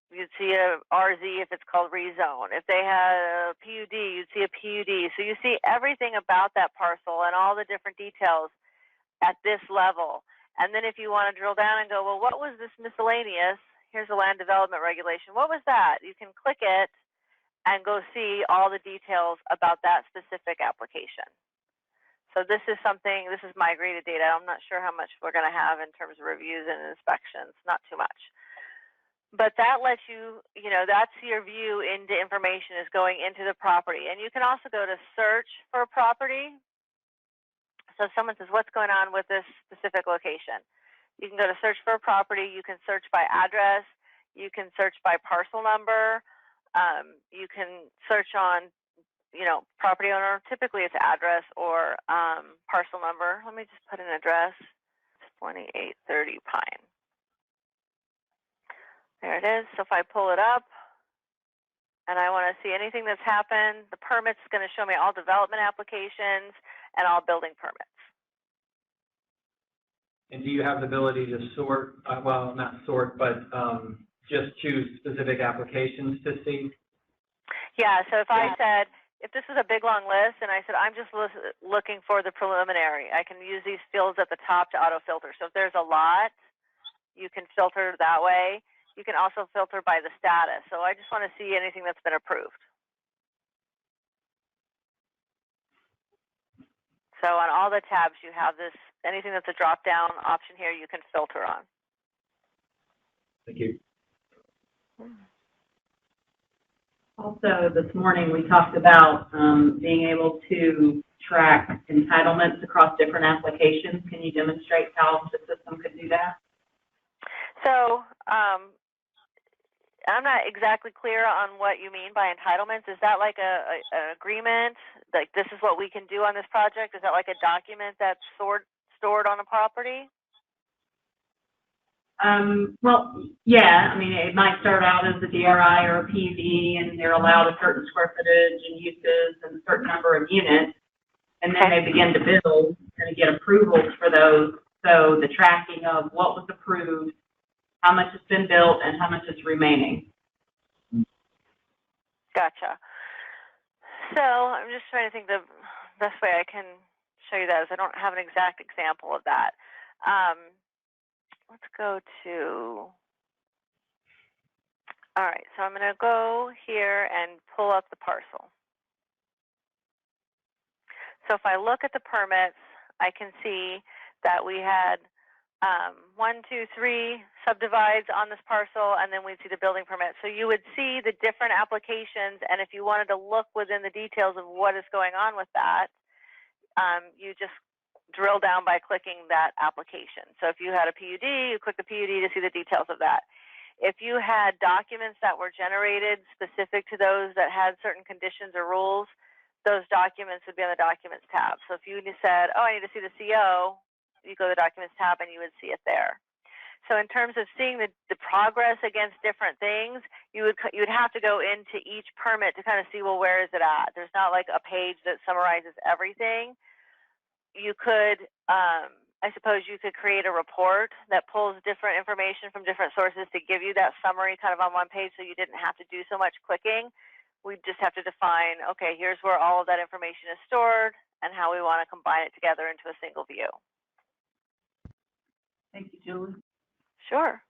you'd see a RZ if it's called rezone. If they had a PUD, you'd see a PUD. So you see everything about that parcel and all the different details at this level. And then if you want to drill down and go, well, what was this miscellaneous? Here's the land development regulation. What was that? You can click it and go see all the details about that specific application. So this is something, this is migrated data. I'm not sure how much we're going to have in terms of reviews and inspections, not too much. But that lets you, that's your view into information is going into the property. And you can also go to search for a property. So if someone says, what's going on with this specific location? You can go to search for a property. You can search by address. You can search by parcel number. You can search on, property owner. Typically it's address or parcel number. Let me just put an address. It's 2830 Pine. There it is. So if I pull it up and I want to see anything that's happened, the permit's going to show me all development applications and all building permits. And do you have the ability to sort, well, not sort, but just choose specific applications to see? Yeah, so if I said, if this is a big long list and I said, I'm just looking for the preliminary, I can use these fields at the top to auto filter. So if there's a lot, you can filter that way. You can also filter by the status. So I just want to see anything that's been approved. So on all the tabs, you have this, anything that's a drop-down option here, you can filter on. Thank you. Also, this morning we talked about being able to track entitlements across different applications. Can you demonstrate how the system could do that? So I'm not exactly clear on what you mean by entitlements. Is that like an agreement? Like this is what we can do on this project? Is that like a document that's stored on a property? Well, yeah. I mean, it might start out as a DRI or a PV, and they're allowed a certain square footage and uses and a certain number of units, and then they begin to build and get approvals for those. So the tracking of what was approved, how much has been built, and how much is remaining. Gotcha. So I'm just trying to think the best way I can show you that is I don't have an exact example of that. Let's go to, all right, so I'm going to go here and pull up the parcel. So if I look at the permits, I can see that we had 1, 2, 3 subdivides on this parcel, and then we'd see the building permit. So you would see the different applications, and if you wanted to look within the details of what is going on with that, you just drill down by clicking that application. So if you had a PUD, you click the PUD to see the details of that. If you had documents that were generated specific to those that had certain conditions or rules, those documents would be on the Documents tab. So if you said, oh, I need to see the CO, you go to the Documents tab and you would see it there. So in terms of seeing the progress against different things, you would have to go into each permit to kind of see, well, where is it at? There's not like a page that summarizes everything. You could, I suppose you could create a report that pulls different information from different sources to give you that summary kind of on one page so you didn't have to do so much clicking. We just have to define, okay, here's where all of that information is stored and how we want to combine it together into a single view. Thank you, Julie. Sure.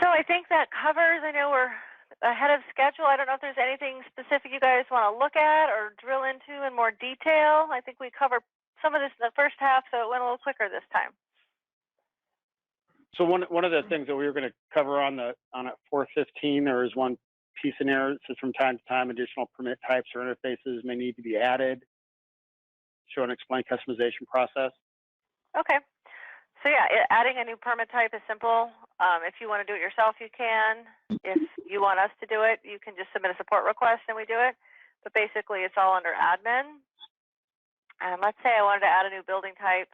So I think that covers, I know we're ahead of schedule. I don't know if there's anything specific you guys want to look at or drill into in more detail. I think we covered some of this in the first half, so it went a little quicker this time. So one of the things that we were going to cover on 415, there is one piece in there that says from time to time additional permit types or interfaces may need to be added. Show and explain customization process. Okay. So yeah, adding a new permit type is simple. If you want to do it yourself, you can. If you want us to do it, you can just submit a support request and we do it. But basically, it's all under admin. And let's say I wanted to add a new building type,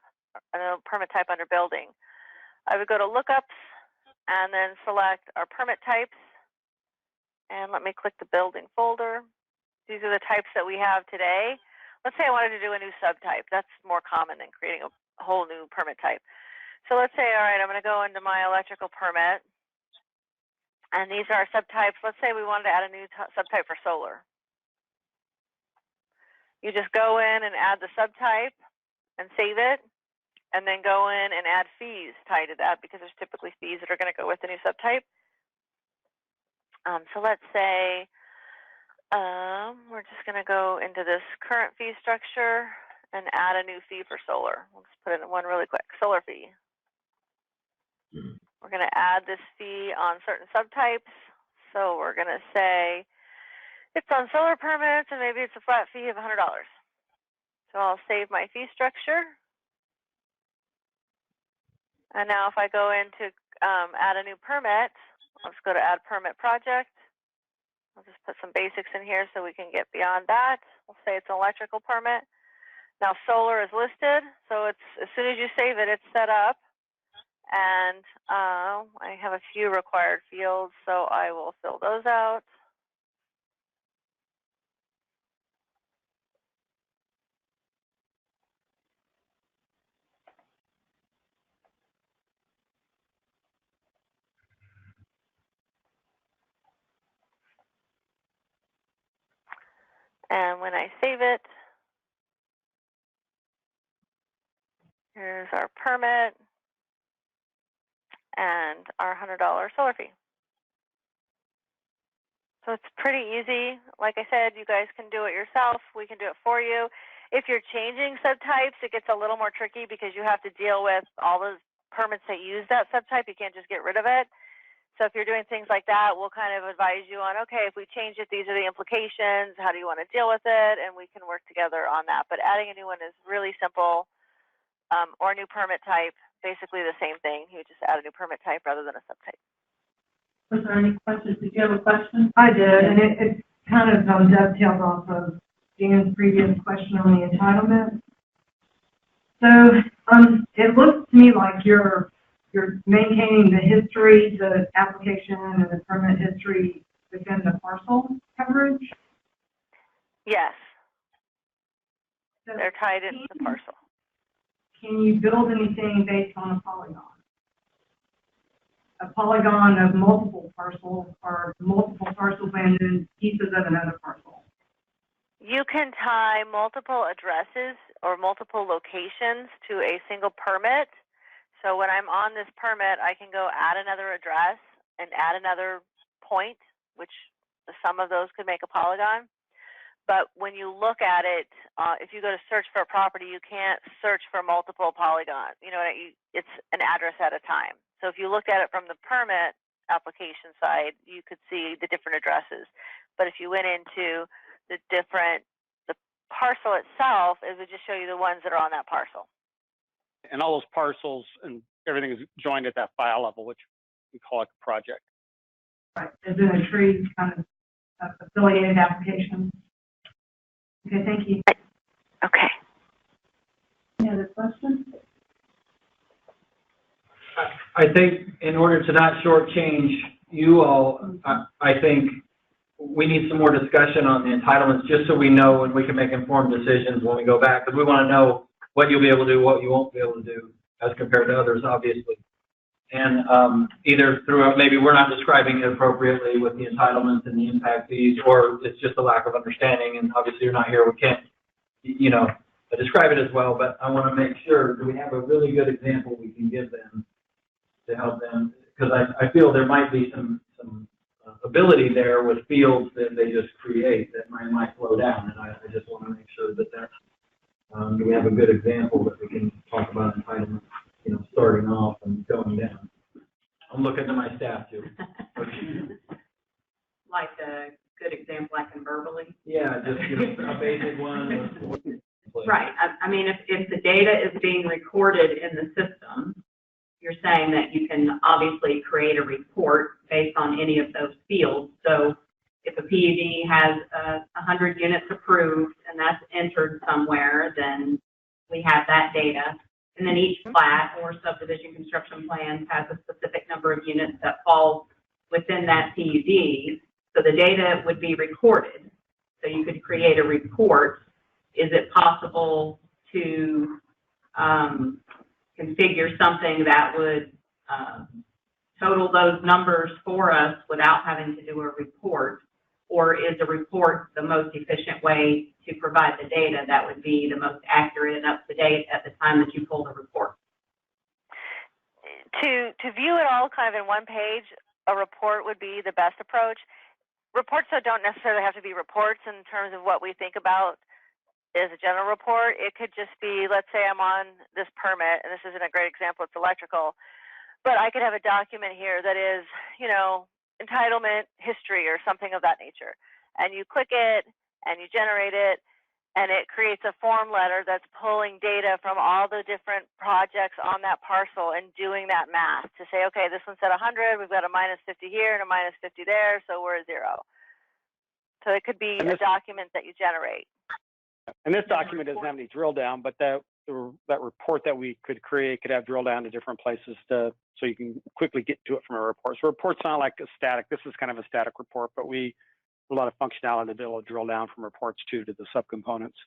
a permit type under building. I would go to lookups and then select our permit types. And let me click the building folder. These are the types that we have today. Let's say I wanted to do a new subtype. That's more common than creating a whole new permit type. So let's say, all right, I'm going to go into my electrical permit. And these are our subtypes. Let's say we wanted to add a new subtype for solar. You just go in and add the subtype and save it, and then go in and add fees tied to that, because there's typically fees that are going to go with the new subtype. So let's say we're just going to go into this current fee structure and add a new fee for solar. Let's put in one really quick, solar fee. We're going to add this fee on certain subtypes. So we're going to say it's on solar permits, and maybe it's a flat fee of $100. So I'll save my fee structure. And now if I go in to add a new permit, I'll just go to add permit project. I'll just put some basics in here so we can get beyond that. We'll say it's an electrical permit. Now solar is listed, so it's as soon as you save it, it's set up. And I have a few required fields, so I will fill those out. And when I save it, here's our permit and our $100 solar fee. So it's pretty easy. Like I said, you guys can do it yourself. We can do it for you. If you're changing subtypes, it gets a little more tricky because you have to deal with all those permits that use that subtype. You can't just get rid of it. So if you're doing things like that, we'll kind of advise you on, okay, if we change it, these are the implications. How do you want to deal with it? And we can work together on that. But adding a new one is really simple, or a new permit type, basically the same thing. You just add a new permit type rather than a subtype. Was there any questions? Did you have a question? I did, and it kind of dovetails off of Dan's previous question on the entitlement. So it looks to me like you're maintaining the history, the application and the permit history within the parcel coverage? Yes. So they're tied into the parcel. Can you build anything based on a polygon? A polygon of multiple parcels or multiple parcels and pieces of another parcel? You can tie multiple addresses or multiple locations to a single permit. So when I'm on this permit, I can go add another address and add another point, which the sum of those could make a polygon. But when you look at it, if you go to search for a property, you can't search for multiple polygons. You know, it's an address at a time. So if you looked at it from the permit application side, you could see the different addresses. But if you went into the parcel itself, it would just show you the ones that are on that parcel. And all those parcels and everything is joined at that file level, which we call a project. Right, as in a tree kind of affiliated application. Okay, thank you. Okay. Any other questions? I think in order to not shortchange you all, I think we need some more discussion on the entitlements just so we know and we can make informed decisions when we go back, because we want to know what you'll be able to do, what you won't be able to do as compared to others, obviously. And either through maybe we're not describing it appropriately with the entitlements and the impact fees, or it's just a lack of understanding. And obviously you're not here, we can't, describe it as well. But I want to make sure that we have a really good example we can give them to help them, because I feel there might be some ability there with fields that they just create that might slow down. And I just want to make sure that we have a good example that we can talk about entitlements. Starting off and going down. I'm looking to my staff too. Like a good example I can verbally? Yeah, just a basic one. Right. I mean, if the data is being recorded in the system, you're saying that you can obviously create a report based on any of those fields. So if a PUD has 100 units approved and that's entered somewhere, then we have that data. And then each plat or subdivision construction plan has a specific number of units that fall within that PUD. So the data would be recorded. So you could create a report. Is it possible to configure something that would total those numbers for us without having to do a report? Or is a report the most efficient way to provide the data that would be the most accurate and up to date at the time that you pull the report? To view it all kind of in one page, a report would be the best approach. Reports that don't necessarily have to be reports in terms of what we think about is a general report. It could just be, let's say I'm on this permit, and this isn't a great example, it's electrical, but I could have a document here that is, you know, entitlement history or something of that nature. And you click it and you generate it, and it creates a form letter that's pulling data from all the different projects on that parcel and doing that math to say, okay, this one said 100, we've got a minus 50 here and a minus 50 there, so we're at 0. So it could be a document that you generate. And this document doesn't have any drill down, but that report that we could create could have drill down to different places so you can quickly get to it from a report. So report's not like a static. This is kind of a static report, but a lot of functionality to be able to drill down from reports to the subcomponents.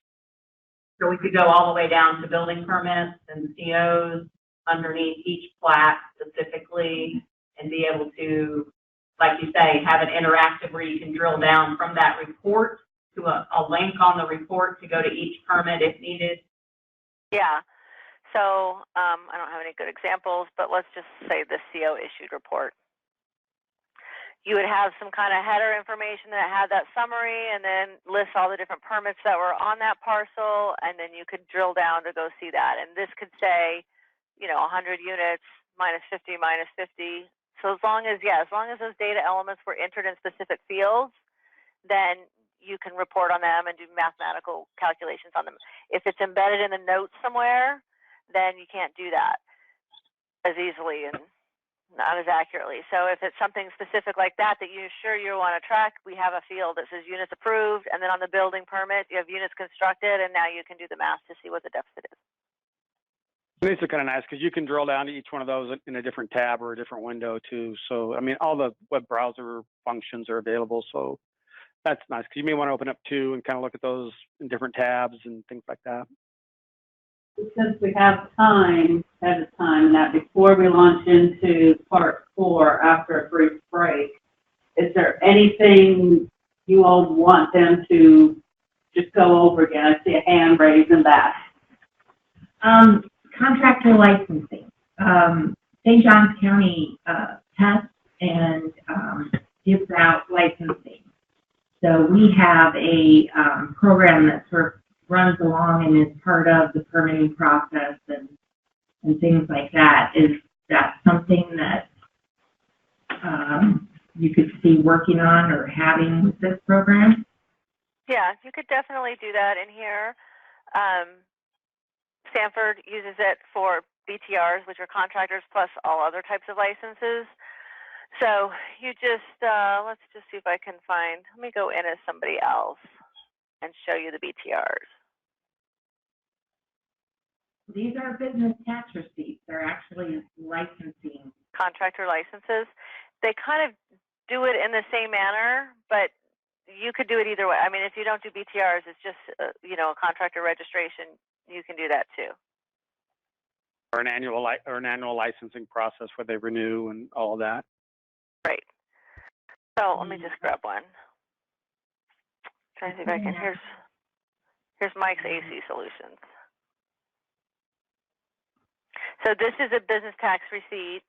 So we could go all the way down to building permits and COs underneath each plat specifically and be able to, like you say, have it interactive where you can drill down from that report to a link on the report to go to each permit if needed. Yeah. So I don't have any good examples, but let's just say the CO issued report. You would have some kind of header information that had that summary and then lists all the different permits that were on that parcel, and then you could drill down to go see that. And this could say, you know, 100 units, minus 50, minus 50. So as long as those data elements were entered in specific fields, then you can report on them and do mathematical calculations on them. If it's embedded in the notes somewhere, then you can't do that as easily and not as accurately. So if it's something specific like that you're sure you want to track, we have a field that says units approved, and then on the building permit, you have units constructed, and now you can do the math to see what the deficit is. These are kind of nice because you can drill down to each one of those in a different tab or a different window too. So, I mean, all the web browser functions are available. So that's nice because you may want to open up two and kind of look at those in different tabs and things like that. Since we have time at a time, that before we launch into part 4 after a brief break, is there anything you all want them to just go over again? I see a hand raised in that. Contractor licensing. St. Johns County tests and gives out licensing. So we have a program that sort of runs along and is part of the permitting process and things like that. Is that something that you could see working on or having with this program? Yeah, you could definitely do that in here. Stanford uses it for BTRs, which are contractors plus all other types of licenses. So you just, let's just see if I can find, let me go in as somebody else and show you the BTRs. These are business tax receipts. They're actually licensing. Contractor licenses. They kind of do it in the same manner, but you could do it either way. I mean, if you don't do BTRs, it's just, you know, a contractor registration. You can do that too. Or an annual licensing process where they renew and all of that. Right. So let me just grab one. Trying to see if I can. Here's Mike's AC Solutions. So this is a business tax receipt,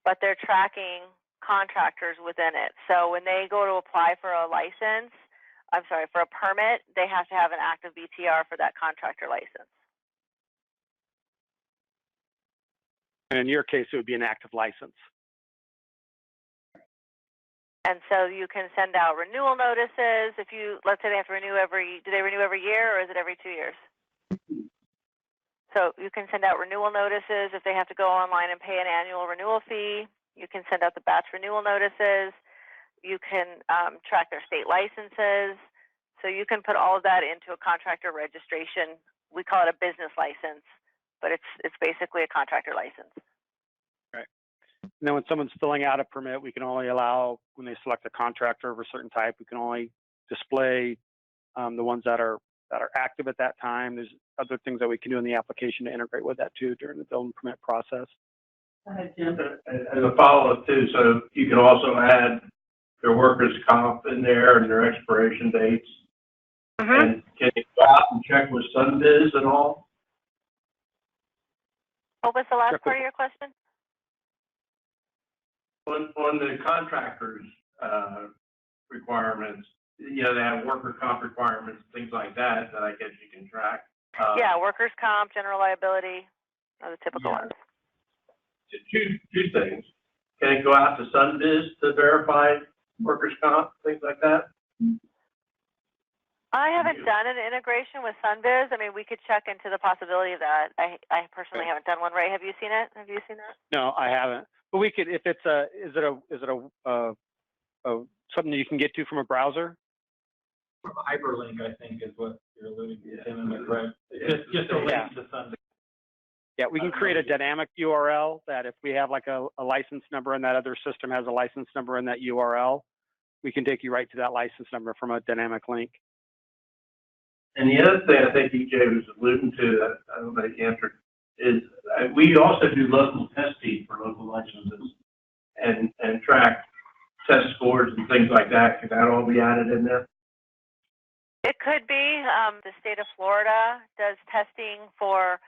but they're tracking contractors within it. So when they go to apply for a license, for a permit, they have to have an active BTR for that contractor license. And in your case, it would be an active license. And so you can send out renewal notices. If you, let's say they have to renew do they renew every year or is it every 2 years? So you can send out renewal notices if they have to go online and pay an annual renewal fee. You can send out the batch renewal notices. You can track their state licenses. So you can put all of that into a contractor registration. We call it a business license, but it's basically a contractor license. Right. And then when someone's filling out a permit, we can only allow, when they select a contractor of a certain type, we can only display the ones that are active at that time. There's other things that we can do in the application to integrate with that too during the building permit process. Go ahead, Jim. As a follow-up too, so you can also add their workers' comp in there and their expiration dates. And can you go out and check with SunBiz and all? What was the last part of your question? On the contractors' requirements, you know, they have worker comp requirements, things like that, that I guess you can track. Yeah, workers' comp, general liability, are the typical ones. Two things. Can it go out to SunBiz to verify workers' comp, things like that? I haven't done an integration with SunBiz. I mean, we could check into the possibility of that. I personally haven't done one. Ray, have you seen it? Have you seen that? No, I haven't. But we could, if it's is it a something you can get to from a browser? From a hyperlink, I think, is what you're alluding to, Tim, am I correct? Just a link to something. Yeah, we can create a dynamic URL that if we have like a license number and that other system has a license number in that URL, we can take you right to that license number from a dynamic link. And the other thing I think EJ was alluding to, that I don't know if you answered, is we also do local testing for local licenses and track test scores and things like that. Could that all be added in there? It could be. The state of Florida does testing for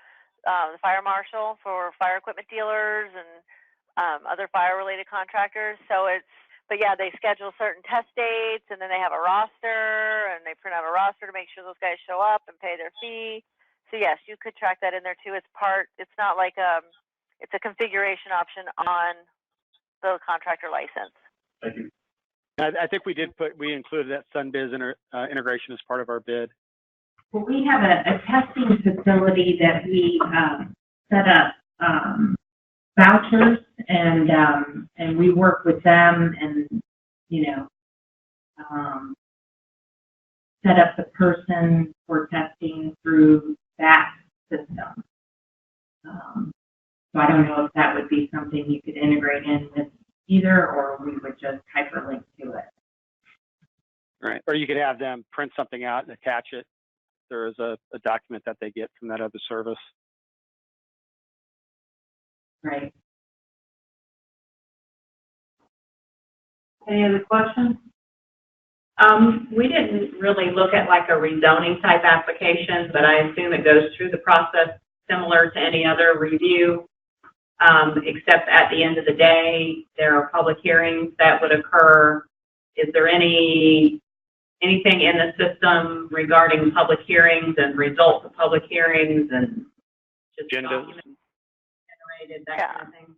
the fire marshal, for fire equipment dealers, and other fire-related contractors. So but yeah, they schedule certain test dates, and then they have a roster, and they print out a roster to make sure those guys show up and pay their fee. So yes, you could track that in there too. It's not like it's a configuration option on the contractor license. Thank you. I think we included that SunBiz integration as part of our bid. Well, we have a testing facility that we set up vouchers, and we work with them, and set up the person for testing through that system. So I don't know if that would be something you could integrate in with either, or we would just hyperlink to it. Right. Or you could have them print something out and attach it. There is a document that they get from that other service. Right. Any other questions? We didn't really look at like a rezoning type application, but I assume it goes through the process similar to any other review, except at the end of the day, there are public hearings that would occur. Is there anything in the system regarding public hearings and results of public hearings and just documents generated, that kind of thing?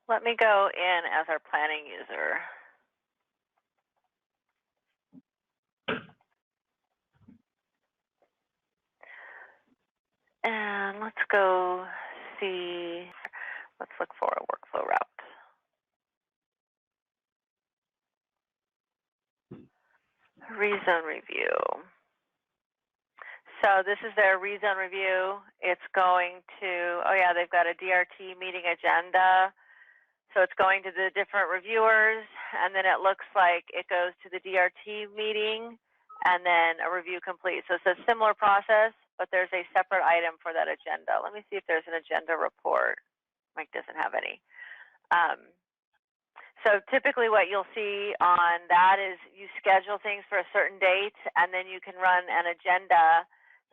Let me go in as our planning user. And let's go see, let's look for a workflow route. Rezone review. So this is their rezone review. It's going to, oh yeah, they've got a DRT meeting agenda. So it's going to the different reviewers, and then it looks like it goes to the DRT meeting, and then a review complete. So it's a similar process, but there's a separate item for that agenda. Let me see if there's an agenda report. Mike doesn't have any. So typically what you'll see on that is you schedule things for a certain date, and then you can run an agenda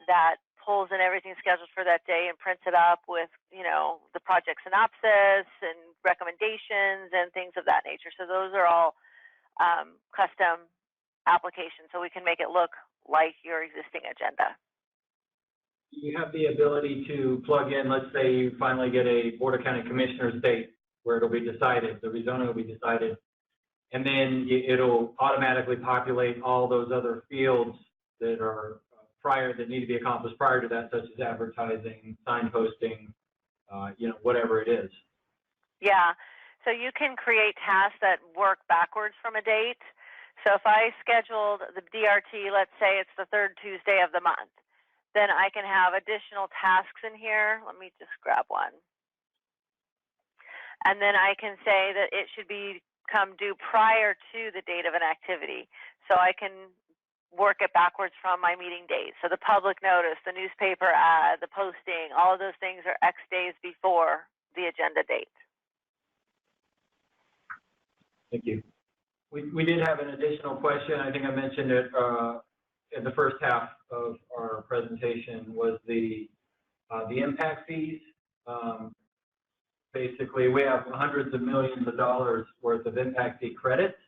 that pulls in everything scheduled for that day and prints it up with, the project synopsis and recommendations and things of that nature. So those are all custom applications, so we can make it look like your existing agenda. You have the ability to plug in, let's say you finally get a Board of County Commissioners date where it'll be decided, the rezoning will be decided, and then it'll automatically populate all those other fields that are that need to be accomplished prior to that, such as advertising, sign posting, whatever it is. Yeah, so you can create tasks that work backwards from a date. So if I scheduled the DRT, let's say it's the third Tuesday of the month, then I can have additional tasks in here. Let me just grab one. And then I can say that it should become due prior to the date of an activity. So I can work it backwards from my meeting date. So the public notice, the newspaper ad, the posting, all of those things are X days before the agenda date. Thank you. We did have an additional question. I think I mentioned it in the first half of our presentation, was the impact fees. Basically, we have hundreds of millions of dollars worth of impact fee credits,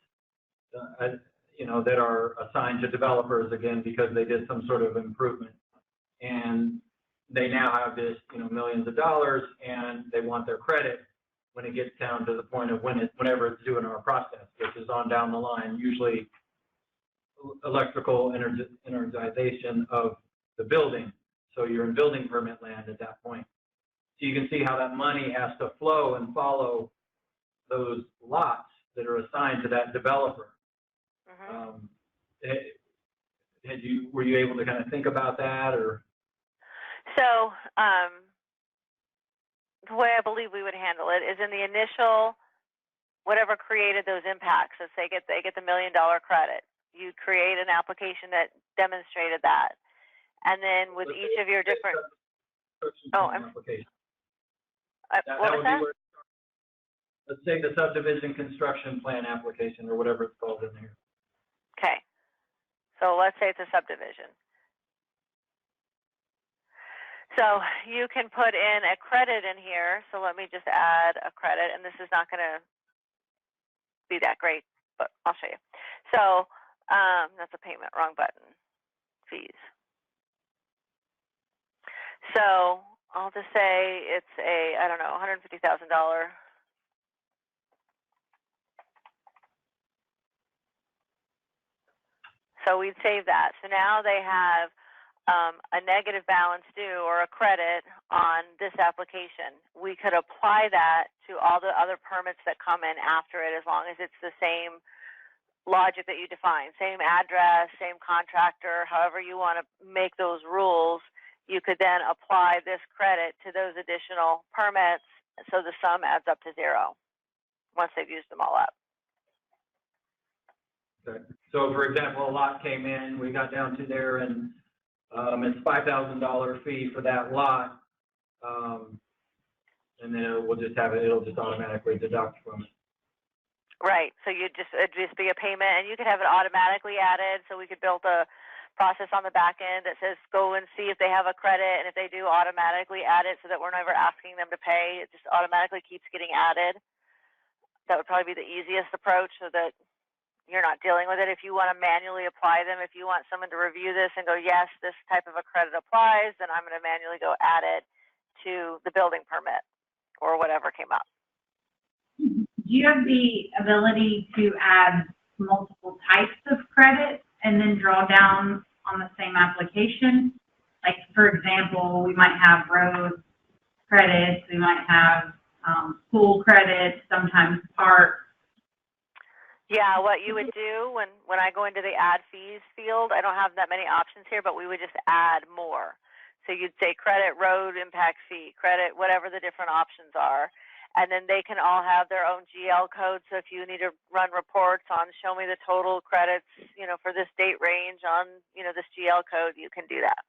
that are assigned to developers, again, because they did some sort of improvement. And they now have this, millions of dollars, and they want their credit when it gets down to the point of whenever it's due in our process, which is on down the line, usually electrical energization of the building. So you're in building permit land at that point. So you can see how that money has to flow and follow those lots that are assigned to that developer. Mm-hmm. Were you able to kind of think about that, or? So the way I believe we would handle it is in the initial, whatever created those impacts. Let's say they get the $1 million credit. You create an application that demonstrated that, and then with each of your different. Application. What was that? Let's say the subdivision construction plan application, or whatever it's called in here. Okay. So let's say it's a subdivision. So you can put in a credit in here. So let me just add a credit, and this is not going to be that great, but I'll show you. So that's a payment, wrong button, fees. So I'll just say it's a, I don't know, $150,000. So we'd save that. So now they have a negative balance due or a credit on this application. We could apply that to all the other permits that come in after it, as long as it's the same logic that you define, same address, same contractor, however you want to make those rules. You could then apply this credit to those additional permits, so the sum adds up to zero once they've used them all up. Okay. So, for example, a lot came in, we got down to there, and it's $5,000 fee for that lot, and then we'll just have it. It'll just automatically deduct from it. Right. So it'd just be a payment, and you could have it automatically added. So we could build a process on the back end that says go and see if they have a credit, and if they do, automatically add it, so that we're never asking them to pay. It just automatically keeps getting added. That would probably be the easiest approach, so that you're not dealing with it. If you want to manually apply them, if you want someone to review this and go, yes, this type of a credit applies, then I'm going to manually go add it to the building permit or whatever came up. Do you have the ability to add multiple types of credit and then draw down on the same application? Like, for example, we might have road credits, we might have school credits, sometimes park. Yeah, what you would do when I go into the add fees field, I don't have that many options here, but we would just add more. So you'd say credit road impact fee, credit whatever the different options are, and then they can all have their own GL code. So if you need to run reports on show me the total credits, for this date range on, this GL code, you can do that.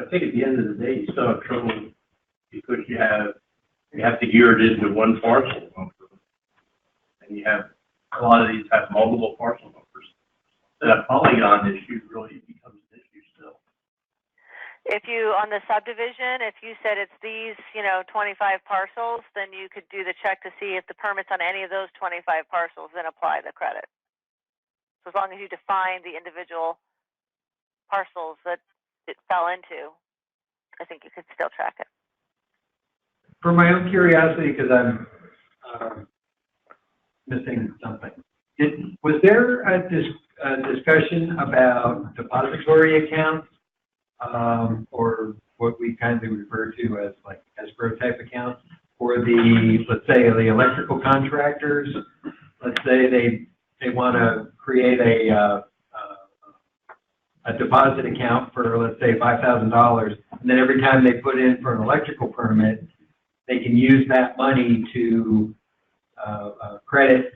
I think at the end of the day, you still have trouble because you have to gear it into one parcel. And you have a lot of these have multiple parcel numbers. So that polygon issue really becomes an issue still. If you, on the subdivision, if you said it's these, 25 parcels, then you could do the check to see if the permit's on any of those 25 parcels, then apply the credit. So as long as you define the individual parcels that it fell into, I think you could still track it. For my own curiosity, because I'm missing something. Was there a discussion about depository accounts, or what we kind of refer to as like escrow type accounts for the, let's say, the electrical contractors? Let's say they they want to create a deposit account for, let's say, $5,000, and then every time they put in for an electrical permit, they can use that money to credit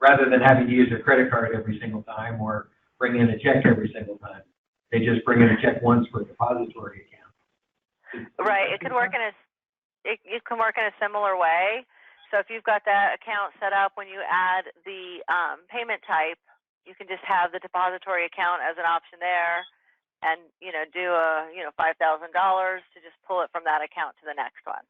rather than having to use their credit card every single time or bring in a check every single time. They just bring in a check once for a depository account. Right. It can work in a similar way. So if you've got that account set up, when you add the payment type, you can just have the depository account as an option there, and do a $5,000 to just pull it from that account to the next one.